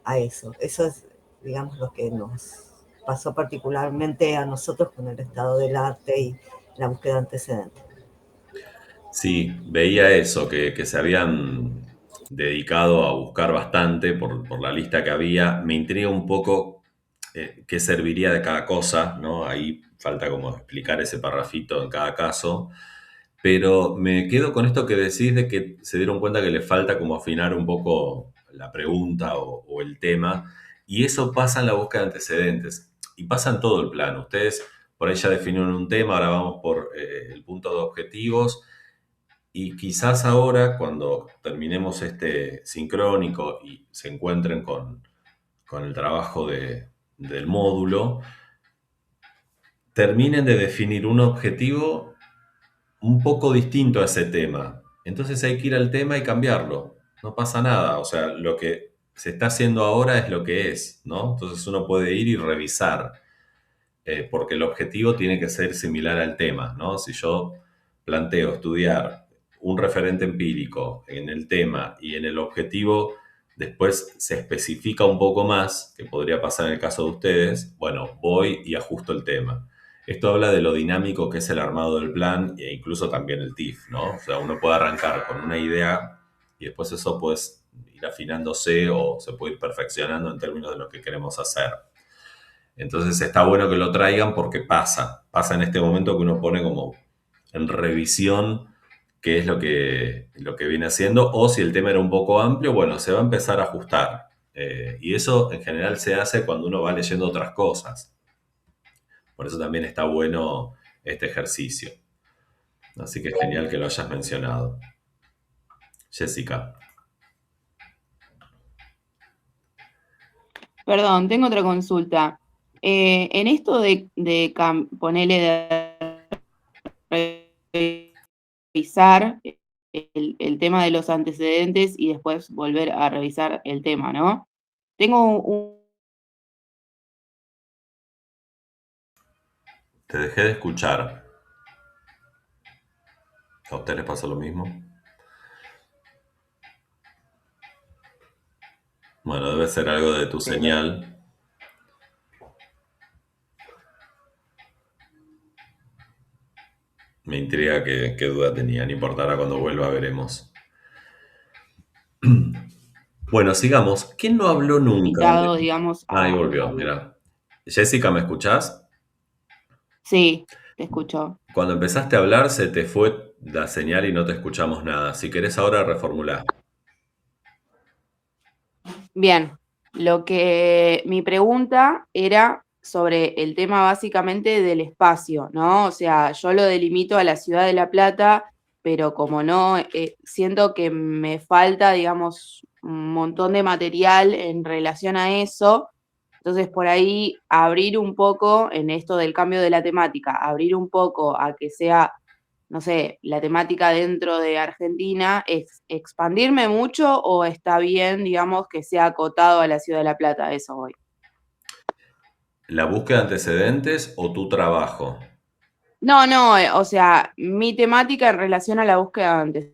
S8: a eso. Eso es, digamos, lo que nos pasó particularmente a nosotros con el estado del arte y la búsqueda de antecedentes.
S2: Sí, veía eso, que se habían dedicado a buscar bastante por la lista que había. Me intriga un poco qué serviría de cada cosa, ¿no? Ahí falta como explicar ese parrafito en cada caso. Pero me quedo con esto que decís de que se dieron cuenta que le falta como afinar un poco la pregunta o el tema. Y eso pasa en la búsqueda de antecedentes. Y pasa en todo el plano. Ustedes por ahí ya definieron un tema, ahora vamos por el punto de objetivos. Y quizás ahora, cuando terminemos este sincrónico y se encuentren con el trabajo del módulo, terminen de definir un objetivo un poco distinto a ese tema. Entonces hay que ir al tema y cambiarlo. No pasa nada. O sea, lo que se está haciendo ahora es lo que es, ¿no? Entonces uno puede ir y revisar, porque el objetivo tiene que ser similar al tema, ¿no? Si yo planteo estudiar un referente empírico en el tema y en el objetivo después se especifica un poco más, que podría pasar en el caso de ustedes, bueno, voy y ajusto el tema. Esto habla de lo dinámico que es el armado del plan e incluso también el TIF, ¿no? O sea, uno puede arrancar con una idea y después eso puede ir afinándose o se puede ir perfeccionando en términos de lo que queremos hacer. Entonces está bueno que lo traigan porque pasa en este momento que uno pone como en revisión qué es lo que viene haciendo, o si el tema era un poco amplio, bueno, se va a empezar a ajustar. Y eso en general se hace cuando uno va leyendo otras cosas. Por eso también está bueno este ejercicio. Así que es genial que lo hayas mencionado. Jessica.
S5: Perdón, tengo otra consulta. En esto de ponerle de revisar el tema de los antecedentes y después volver a revisar el tema, ¿no? Tengo
S2: Te dejé de escuchar. ¿A usted les pasa lo mismo? Bueno, debe ser algo de tu señal. Me intriga qué duda tenía. No importará, cuando vuelva veremos. Bueno, sigamos. ¿Quién no habló nunca?
S5: invitado, digamos,
S2: Ahí volvió, mira. Jessica, ¿me escuchás?
S5: Sí, te escucho.
S2: Cuando empezaste a hablar se te fue la señal y no te escuchamos nada. Si querés ahora reformulá.
S5: Bien, mi pregunta era sobre el tema básicamente del espacio, ¿no? O sea, yo lo delimito a la ciudad de La Plata, pero como no, siento que me falta, digamos, un montón de material en relación a eso. Entonces, por ahí abrir un poco en esto del cambio de la temática, abrir un poco a que sea, no sé, la temática dentro de Argentina, ¿es expandirme mucho o está bien, digamos, que sea acotado a la ciudad de La Plata? Eso voy.
S2: ¿La búsqueda de antecedentes o tu trabajo?
S5: No, o sea, mi temática en relación a la búsqueda antes.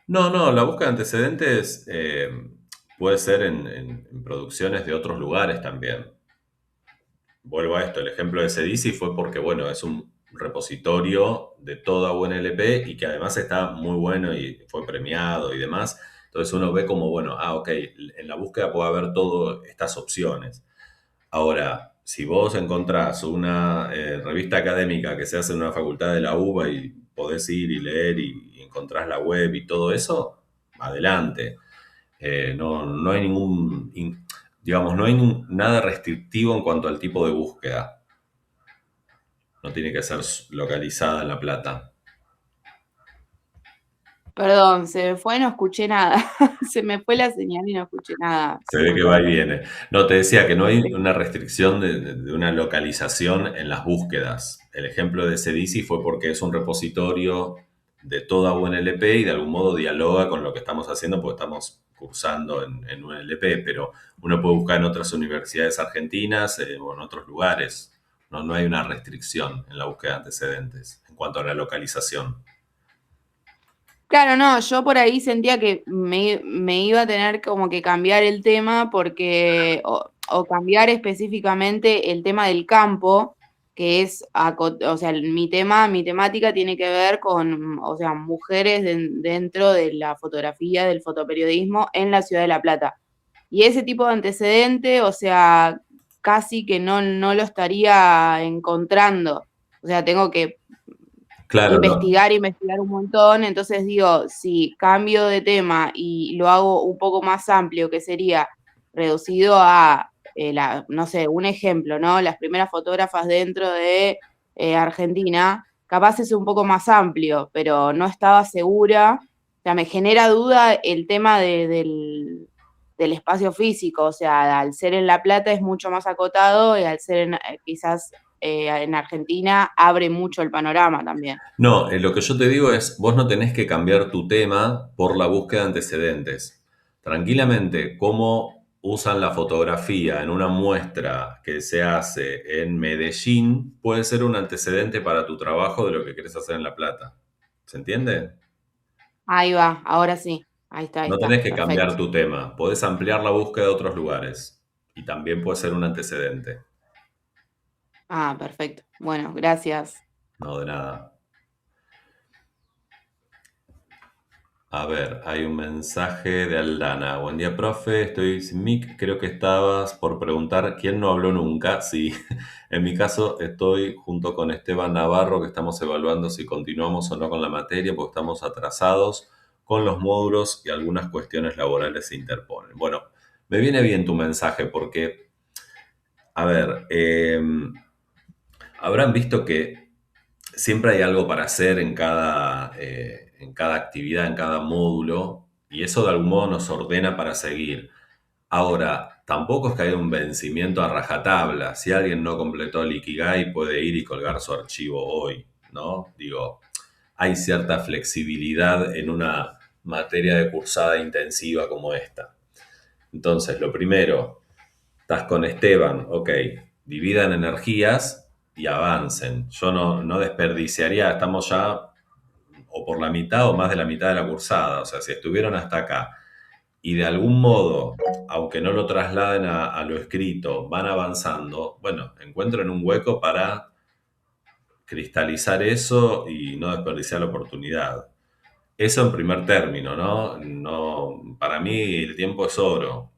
S2: No, la búsqueda de antecedentes puede ser en producciones de otros lugares también. Vuelvo a esto, el ejemplo de Cedici fue porque, bueno, es un repositorio de toda UNLP y que además está muy bueno y fue premiado y demás. Entonces uno ve como, bueno, ok, en la búsqueda puede haber todas estas opciones. Ahora, si vos encontrás una revista académica que se hace en una facultad de la UBA y podés ir y leer y encontrás la web y todo eso, adelante. No hay digamos, no hay nada restrictivo en cuanto al tipo de búsqueda. No tiene que ser localizada en La Plata.
S5: Perdón, se me fue, no escuché nada. Se me fue la señal y no escuché nada.
S2: Se ve que va y viene. No, te decía que no hay una restricción de una localización en las búsquedas. El ejemplo de Cedici fue porque es un repositorio de toda UNLP y de algún modo dialoga con lo que estamos haciendo porque estamos cursando en UNLP, pero uno puede buscar en otras universidades argentinas o en otros lugares. No hay una restricción en la búsqueda de antecedentes en cuanto a la localización.
S5: Claro, no, yo por ahí sentía que me iba a tener como que cambiar el tema porque, o cambiar específicamente el tema del campo, que es, o sea, mi temática tiene que ver con, o sea, mujeres dentro de la fotografía, del fotoperiodismo en la ciudad de La Plata. Y ese tipo de antecedente, o sea, casi que no lo estaría encontrando. O sea, tengo que
S2: Claro,
S5: investigar un montón, entonces digo, si cambio de tema y lo hago un poco más amplio, que sería reducido a, no sé, un ejemplo, ¿no? Las primeras fotógrafas dentro de Argentina, capaz es un poco más amplio, pero no estaba segura, o sea, me genera duda el tema del espacio físico, o sea, al ser en La Plata es mucho más acotado y al ser quizás en Argentina abre mucho el panorama también.
S2: No, lo que yo te digo es, vos no tenés que cambiar tu tema por la búsqueda de antecedentes. Tranquilamente, cómo usan la fotografía en una muestra que se hace en Medellín puede ser un antecedente para tu trabajo de lo que querés hacer en La Plata. ¿Se entiende?
S5: Ahí va, ahora sí. Ahí está,
S2: No tenés que cambiar tu tema. Podés ampliar la búsqueda a otros lugares. Y también puede ser un antecedente.
S5: Ah, perfecto. Bueno, gracias.
S2: No, de nada. A ver, hay un mensaje de Aldana. Buen día, profe. Estoy sin mic. Creo que estabas por preguntar quién no habló nunca. Sí, en mi caso estoy junto con Esteban Navarro, que estamos evaluando si continuamos o no con la materia, porque estamos atrasados con los módulos y algunas cuestiones laborales se interponen. Bueno, me viene bien tu mensaje porque, a ver, habrán visto que siempre hay algo para hacer en cada actividad, en cada módulo, y eso de algún modo nos ordena para seguir. Ahora, tampoco es que haya un vencimiento a rajatabla. Si alguien no completó el Ikigai, puede ir y colgar su archivo hoy, ¿no? Digo, hay cierta flexibilidad en una materia de cursada intensiva como esta. Entonces, lo primero, estás con Esteban, ok, dividan energías y avancen. Yo no desperdiciaría, estamos ya o por la mitad o más de la mitad de la cursada. O sea, si estuvieron hasta acá y de algún modo, aunque no lo trasladen a lo escrito, van avanzando, bueno, encuentren un hueco para cristalizar eso y no desperdiciar la oportunidad. Eso en primer término, ¿no? No, para mí el tiempo es oro.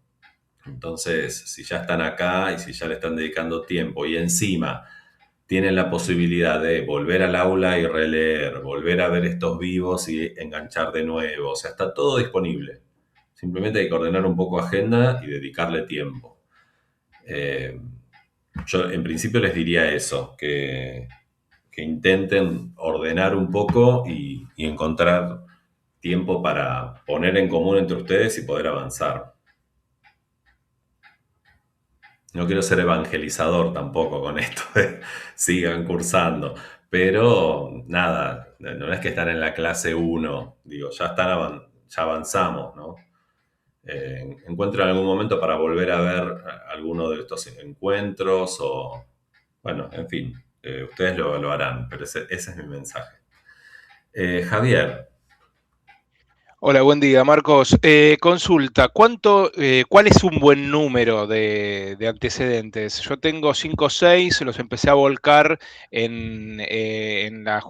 S2: Entonces, si ya están acá y si ya le están dedicando tiempo y encima tienen la posibilidad de volver al aula y releer, volver a ver estos vivos y enganchar de nuevo, o sea, está todo disponible. Simplemente hay que ordenar un poco agenda y dedicarle tiempo. Yo en principio les diría eso, que intenten ordenar un poco y encontrar tiempo para poner en común entre ustedes y poder avanzar. No quiero ser evangelizador tampoco con esto de sigan cursando, pero nada, no es que están en la clase 1, digo, ya avanzamos, ¿no? Encuentren algún momento para volver a ver alguno de estos encuentros o, bueno, en fin, ustedes lo harán, pero ese es mi mensaje. Javier.
S9: Hola, buen día, Marcos. Consulta, ¿cuál es un buen número de antecedentes? Yo tengo 5 o 6, los empecé a volcar en la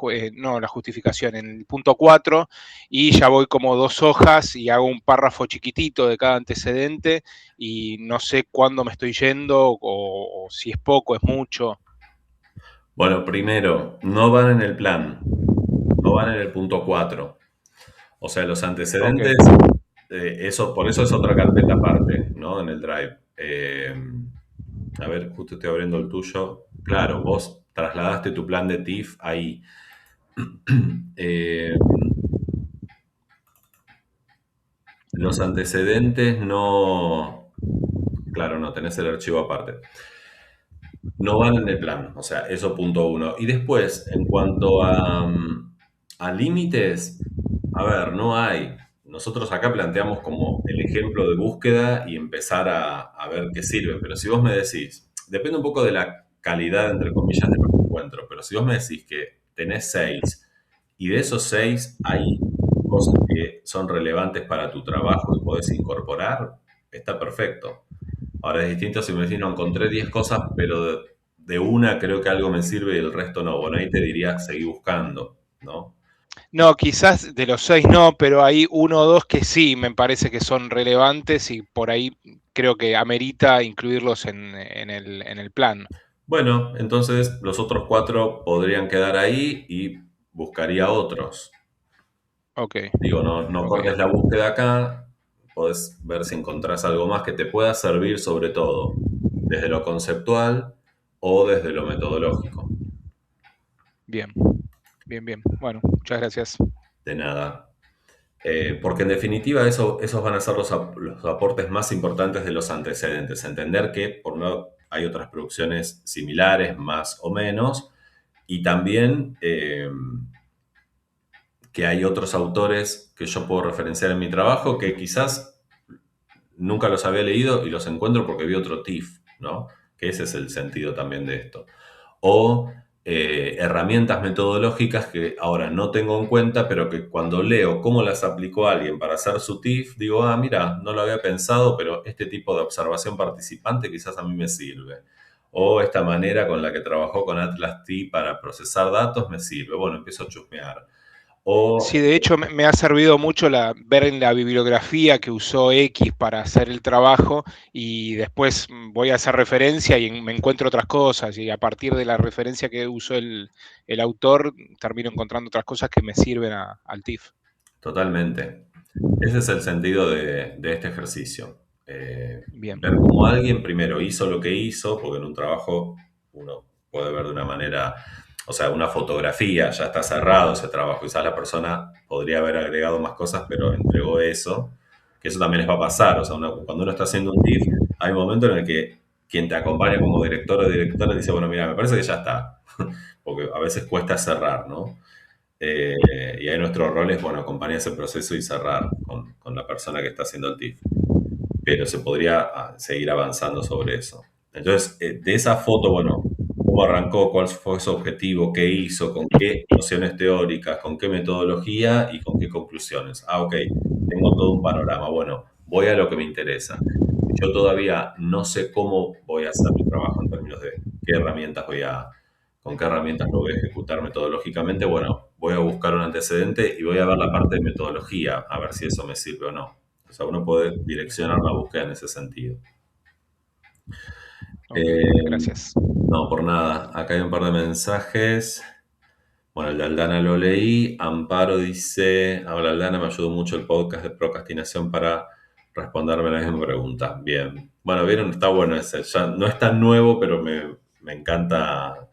S9: justificación, en el punto 4, y ya voy como 2 hojas y hago un párrafo chiquitito de cada antecedente y no sé cuándo me estoy yendo o si es poco, es mucho.
S2: Bueno, primero, no van en el plan, no van en el punto 4. O sea, los antecedentes, por eso es otra carpeta aparte, ¿no? En el Drive. A ver, justo estoy abriendo el tuyo. Claro, vos trasladaste tu plan de TIFF ahí. Los antecedentes no... Claro, no, tenés el archivo aparte. No van en el plan, o sea, eso punto 1. Y después, en cuanto a límites, a ver, no hay. Nosotros acá planteamos como el ejemplo de búsqueda y empezar a ver qué sirve. Pero si vos me decís, depende un poco de la calidad, entre comillas, de los encuentros, pero si vos me decís que tenés 6 y de esos 6 hay cosas que son relevantes para tu trabajo y podés incorporar, está perfecto. Ahora es distinto si me decís, no, encontré 10 cosas, pero de una creo que algo me sirve y el resto no. Bueno, ahí te diría, seguí buscando, ¿no?
S9: No, quizás de los 6 no, pero hay 1 o 2 que sí me parece que son relevantes y por ahí creo que amerita incluirlos en el plan.
S2: Bueno, entonces los otros 4 podrían quedar ahí y buscaría otros.
S9: Ok.
S2: Digo, no cortes la búsqueda acá, podés ver si encontrás algo más que te pueda servir sobre todo desde lo conceptual o desde lo metodológico.
S9: Bien. Bueno, muchas gracias.
S2: De nada. Porque en definitiva esos van a ser los aportes más importantes de los antecedentes. Entender que por un lado hay otras producciones similares, más o menos, y también que hay otros autores que yo puedo referenciar en mi trabajo que quizás nunca los había leído y los encuentro porque vi otro TIFF, ¿no? Que ese es el sentido también de esto. O herramientas metodológicas que ahora no tengo en cuenta, pero que cuando leo cómo las aplicó alguien para hacer su TIFF, digo, mira, no lo había pensado, pero este tipo de observación participante quizás a mí me sirve. O esta manera con la que trabajó con Atlas T para procesar datos me sirve. Bueno, empiezo a chusmear.
S9: Sí, de hecho me ha servido mucho ver en la bibliografía que usó X para hacer el trabajo y después voy a hacer referencia y me encuentro otras cosas y a partir de la referencia que usó el autor termino encontrando otras cosas que me sirven al TIFF.
S2: Totalmente. Ese es el sentido de este ejercicio.
S9: Bien.
S2: Ver cómo alguien primero hizo lo que hizo, porque en un trabajo uno puede ver de una manera... O sea, una fotografía, ya está cerrado ese trabajo. Quizás la persona podría haber agregado más cosas, pero entregó eso. Que eso también les va a pasar. O sea, cuando uno está haciendo un TIFF, hay momentos en el que quien te acompaña como director o directora dice, bueno, mira, me parece que ya está, porque a veces cuesta cerrar, ¿no? Y ahí nuestro rol es, bueno, acompañar ese proceso y cerrar con la persona que está haciendo el TIF. Pero se podría seguir avanzando sobre eso. Entonces, de esa foto, bueno, cómo arrancó, cuál fue su objetivo, qué hizo, con qué nociones teóricas, con qué metodología y con qué conclusiones. Ok, tengo todo un panorama. Bueno, voy a lo que me interesa. Yo todavía no sé cómo voy a hacer mi trabajo en términos de qué herramientas con qué herramientas lo voy a ejecutar metodológicamente. Bueno, voy a buscar un antecedente y voy a ver la parte de metodología, a ver si eso me sirve o no. O sea, uno puede direccionar la búsqueda en ese sentido.
S9: Ok, gracias.
S2: No, por nada. Acá hay un par de mensajes. Bueno, el de Aldana lo leí. Amparo dice, hola Aldana, me ayudó mucho el podcast de procrastinación para responderme la misma pregunta. Bien. Bueno, vieron, está bueno ese. Ya no es tan nuevo, pero me encanta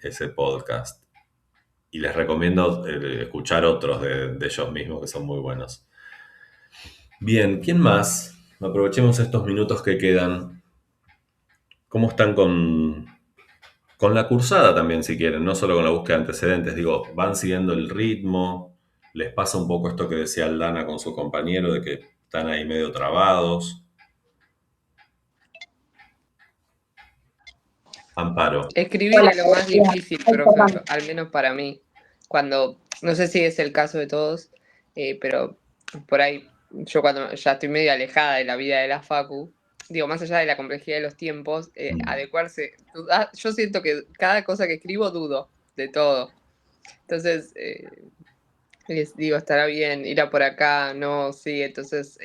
S2: ese podcast. Y les recomiendo escuchar otros de ellos mismos que son muy buenos. Bien, ¿quién más? Aprovechemos estos minutos que quedan. ¿Cómo están con la cursada también, si quieren? No solo con la búsqueda de antecedentes. Digo, ¿van siguiendo el ritmo? ¿Les pasa un poco esto que decía Aldana con su compañero, de que están ahí medio trabados? Amparo.
S7: Escribir es lo más difícil, profe, al menos para mí. Cuando, no sé si es el caso de todos, pero por ahí, yo cuando ya estoy medio alejada de la vida de la facu, digo, más allá de la complejidad de los tiempos, adecuarse, yo siento que cada cosa que escribo dudo de todo. Entonces, les digo, estará bien, ir a por acá, no, sí, entonces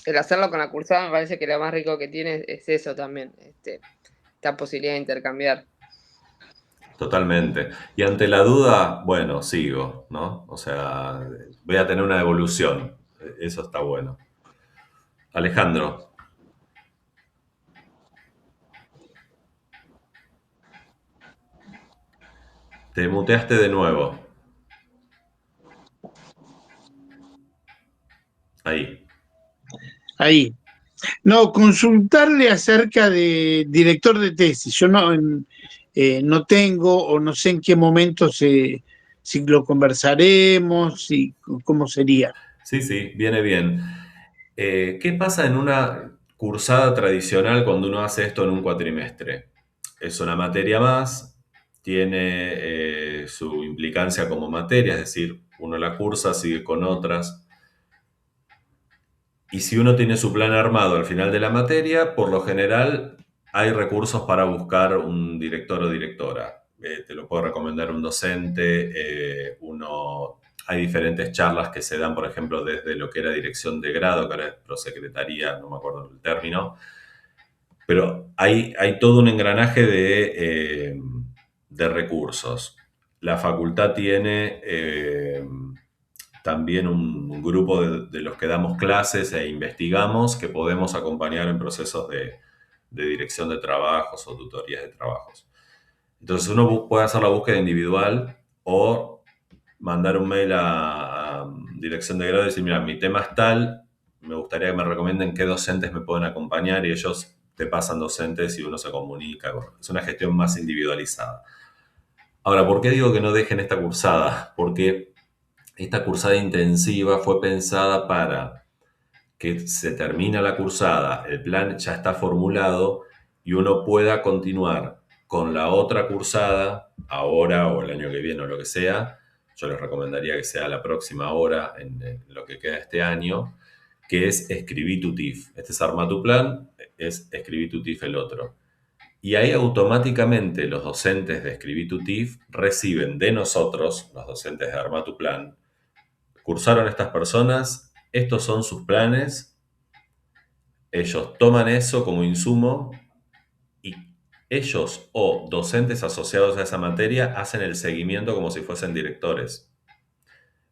S7: el hacerlo con la cursada me parece que lo más rico que tiene es eso también, esta posibilidad de intercambiar.
S2: Totalmente. Y ante la duda, bueno, sigo, ¿no? O sea, voy a tener una evolución. Eso está bueno. Alejandro. Te muteaste de nuevo.
S3: Ahí. No, consultarle acerca de director de tesis. Yo no tengo o no sé en qué momento si lo conversaremos, si, cómo sería.
S2: Sí, viene bien. ¿Qué pasa en una cursada tradicional cuando uno hace esto en un cuatrimestre? Es una materia más, tiene su implicancia como materia, es decir, uno la cursa, sigue con otras. Y si uno tiene su plan armado al final de la materia, por lo general hay recursos para buscar un director o directora. Te lo puedo recomendar un docente, hay diferentes charlas que se dan, por ejemplo, desde lo que era dirección de grado, que ahora es prosecretaría, no me acuerdo el término, pero hay todo un engranaje de recursos. La facultad tiene también un grupo de los que damos clases e investigamos que podemos acompañar en procesos de dirección de trabajos o tutorías de trabajos. Entonces uno puede hacer la búsqueda individual o mandar un mail a dirección de grado y decir, mira, mi tema es tal, me gustaría que me recomienden qué docentes me pueden acompañar, y ellos te pasan docentes y uno se comunica. Bueno, es una gestión más individualizada. Ahora, ¿por qué digo que no dejen esta cursada? Porque esta cursada intensiva fue pensada para que se termina la cursada, el plan ya está formulado y uno pueda continuar con la otra cursada, ahora o el año que viene o lo que sea. Yo les recomendaría que sea la próxima hora en lo que queda este año, que es escribí tu TIF. Este es arma tu plan, es escribí tu TIF el otro. Y ahí automáticamente los docentes de escribí tu TIF reciben de nosotros, los docentes de arma tu plan, cursaron estas personas, estos son sus planes, ellos toman eso como insumo y ellos o docentes asociados a esa materia hacen el seguimiento como si fuesen directores.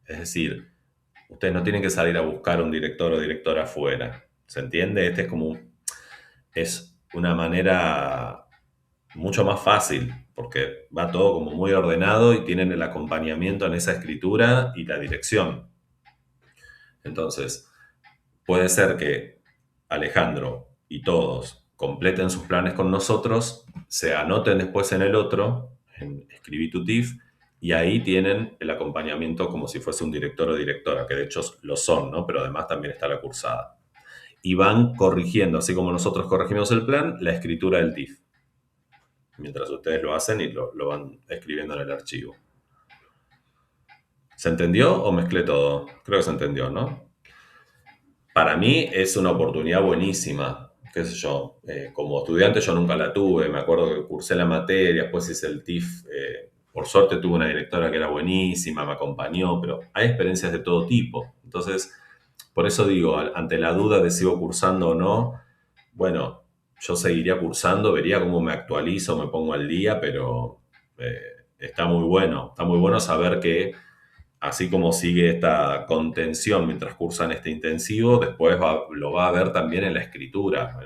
S2: Es decir, ustedes no tienen que salir a buscar un director o directora afuera. ¿Se entiende? Es una manera mucho más fácil, porque va todo como muy ordenado y tienen el acompañamiento en esa escritura y la dirección. Entonces, puede ser que Alejandro y todos completen sus planes con nosotros, se anoten después en el otro, en Escribí tu TIF, y ahí tienen el acompañamiento como si fuese un director o directora, que de hecho lo son, ¿no? Pero además también está la cursada. Y van corrigiendo, así como nosotros corregimos el plan, la escritura del TIF. Mientras ustedes lo hacen y lo van escribiendo en el archivo. ¿Se entendió o mezclé todo? Creo que se entendió, ¿no? Para mí es una oportunidad buenísima, qué sé yo. Como estudiante yo nunca la tuve, me acuerdo que cursé la materia, después hice el TIF. Por suerte tuve una directora que era buenísima, me acompañó, pero hay experiencias de todo tipo. Entonces, por eso digo, ante la duda de si sigo cursando o no, bueno, yo seguiría cursando, vería cómo me actualizo, me pongo al día, pero está muy bueno saber que así como sigue esta contención mientras cursan este intensivo, después lo va a ver también en la escritura,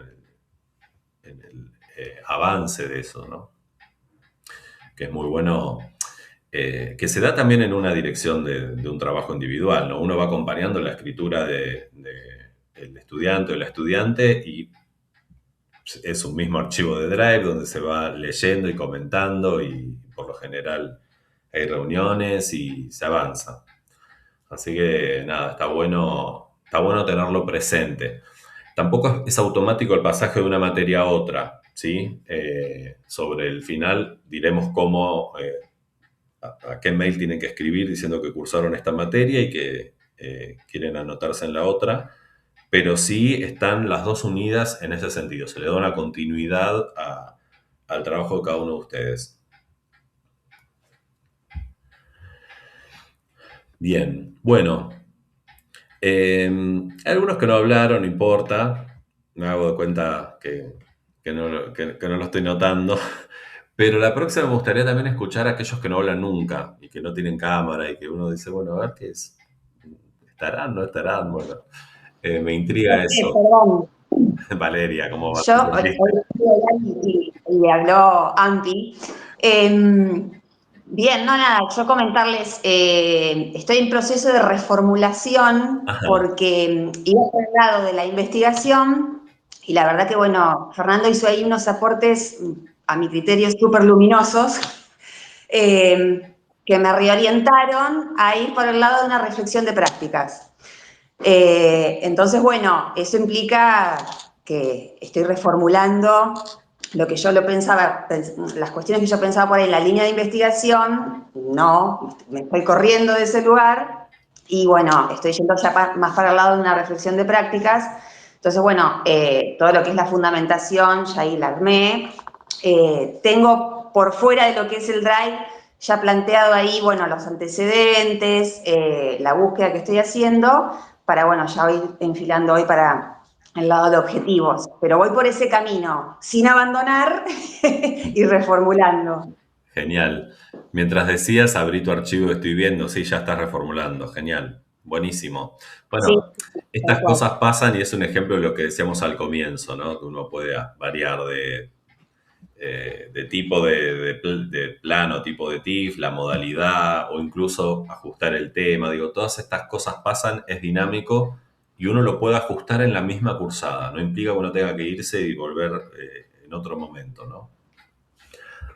S2: en el avance de eso, ¿no? Que es muy bueno, que se da también en una dirección de un trabajo individual, ¿no? Uno va acompañando la escritura del estudiante o la estudiante y es un mismo archivo de Drive donde se va leyendo y comentando y por lo general hay reuniones y se avanza. Así que nada, está bueno tenerlo presente. Tampoco es automático el pasaje de una materia a otra, ¿sí? Sobre el final diremos cómo, a qué mail tienen que escribir diciendo que cursaron esta materia y que quieren anotarse en la otra, pero sí están las dos unidas en ese sentido. Se le da una continuidad al trabajo de cada uno de ustedes. Bien, bueno. Hay algunos que no hablaron, no importa. Me hago de cuenta que no lo estoy notando. Pero la próxima me gustaría también escuchar a aquellos que no hablan nunca y que no tienen cámara y que uno dice, bueno, a ver qué es. ¿Estarán? ¿No estarán? Bueno, me intriga eso.
S10: Perdón,
S2: Valeria, ¿cómo va?
S10: yo y le habló Anti. Bien, no, nada, yo comentarles, estoy en proceso de reformulación
S2: Ajá.
S10: porque iba por el lado de la investigación y la verdad que, bueno, Fernando hizo ahí unos aportes, a mi criterio, súper luminosos, que me reorientaron a ir por el lado de una reflexión de prácticas. Entonces, bueno, eso implica que estoy reformulando lo que yo lo pensaba, las cuestiones que yo pensaba por ahí en la línea de investigación, no, me estoy corriendo de ese lugar y bueno, estoy yendo ya más para el lado de una reflexión de prácticas. Entonces, bueno, todo lo que es la fundamentación ya ahí la armé. Tengo por fuera de lo que es el Drive ya planteado ahí, bueno, los antecedentes, la búsqueda que estoy haciendo, para, bueno, ya voy enfilando hoy para el lado de objetivos, pero voy por ese camino, sin abandonar y reformulando.
S2: Genial. Mientras decías, abrí tu archivo, estoy viendo, sí, ya estás reformulando. Genial. Buenísimo. Bueno,
S10: Sí,
S2: estas cosas pasan y es un ejemplo de lo que decíamos al comienzo, ¿no? Que uno puede variar de tipo de plano, tipo de TIF, la modalidad o incluso ajustar el tema. Digo, todas estas cosas pasan, es dinámico y uno lo puede ajustar en la misma cursada. No implica que uno tenga que irse y volver en otro momento, ¿no?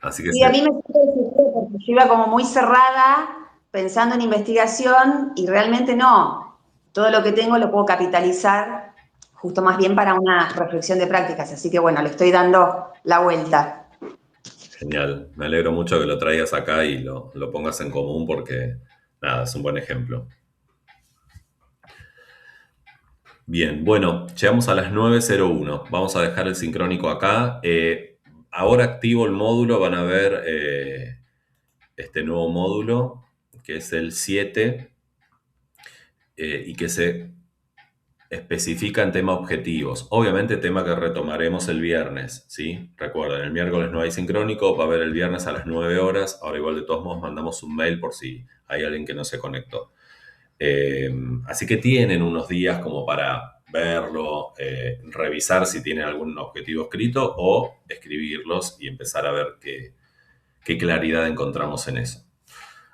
S2: Así que
S10: sí, a mí me sirve porque yo iba como muy cerrada pensando en investigación y realmente no. Todo lo que tengo lo puedo capitalizar justo más bien para una reflexión de prácticas. Así que bueno, le estoy dando la vuelta.
S2: Genial, me alegro mucho que lo traigas acá y lo pongas en común porque, nada, es un buen ejemplo. Bien, bueno, llegamos a las 9:01. Vamos a dejar el sincrónico acá. Ahora activo el módulo, van a ver este nuevo módulo, que es el 7, y que se especifica en tema objetivos. Obviamente tema que retomaremos el viernes, ¿sí? Recuerden, el miércoles no hay sincrónico, va a haber el viernes a las 9 horas. Ahora igual de todos modos mandamos un mail por si hay alguien que no se conectó. Así que tienen unos días como para verlo, revisar si tienen algún objetivo escrito o escribirlos y empezar a ver qué claridad encontramos en eso.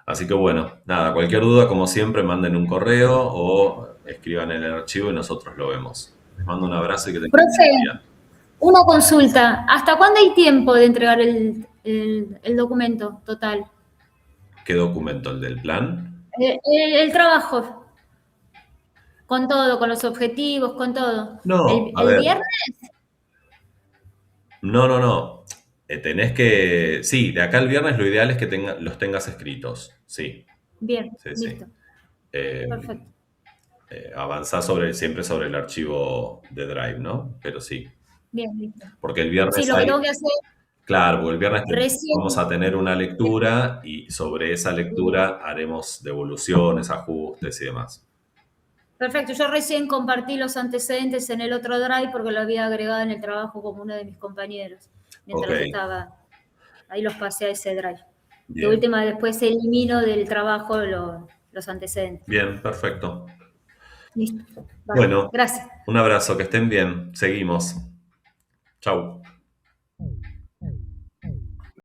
S2: Así que bueno, nada, cualquier duda, como siempre, manden un correo o escriban en el archivo y nosotros lo vemos. Les mando un abrazo y que tengan un buen día.
S1: Una consulta. ¿Hasta cuándo hay tiempo de entregar el documento total?
S2: ¿Qué documento? ¿El del plan?
S1: El trabajo. Con todo, con los objetivos, con todo.
S2: No, a
S1: ¿El
S2: ver.
S1: viernes?
S2: No. Tenés que... Sí, de acá al viernes lo ideal es que los tengas escritos. Sí.
S1: Bien,
S2: Sí.
S1: listo. Perfecto.
S2: Avanzá siempre sobre el archivo de Drive, ¿no? Pero sí.
S1: Bien, listo.
S2: Porque el viernes
S1: Sí, lo que tengo que hacer...
S2: Claro, porque el viernes
S1: Recién.
S2: vamos a tener una lectura y sobre esa lectura haremos devoluciones, ajustes y demás.
S1: Perfecto, yo recién compartí los antecedentes en el otro Drive porque lo había agregado en el trabajo como uno de mis compañeros. Mientras
S2: Ok.
S1: estaba, ahí los pasé a ese Drive.
S2: Bien.
S1: De última, después elimino del trabajo los antecedentes.
S2: Bien, perfecto.
S1: Listo. Vale,
S2: Bueno,
S1: gracias.
S2: un abrazo, que estén bien. Seguimos. Chau.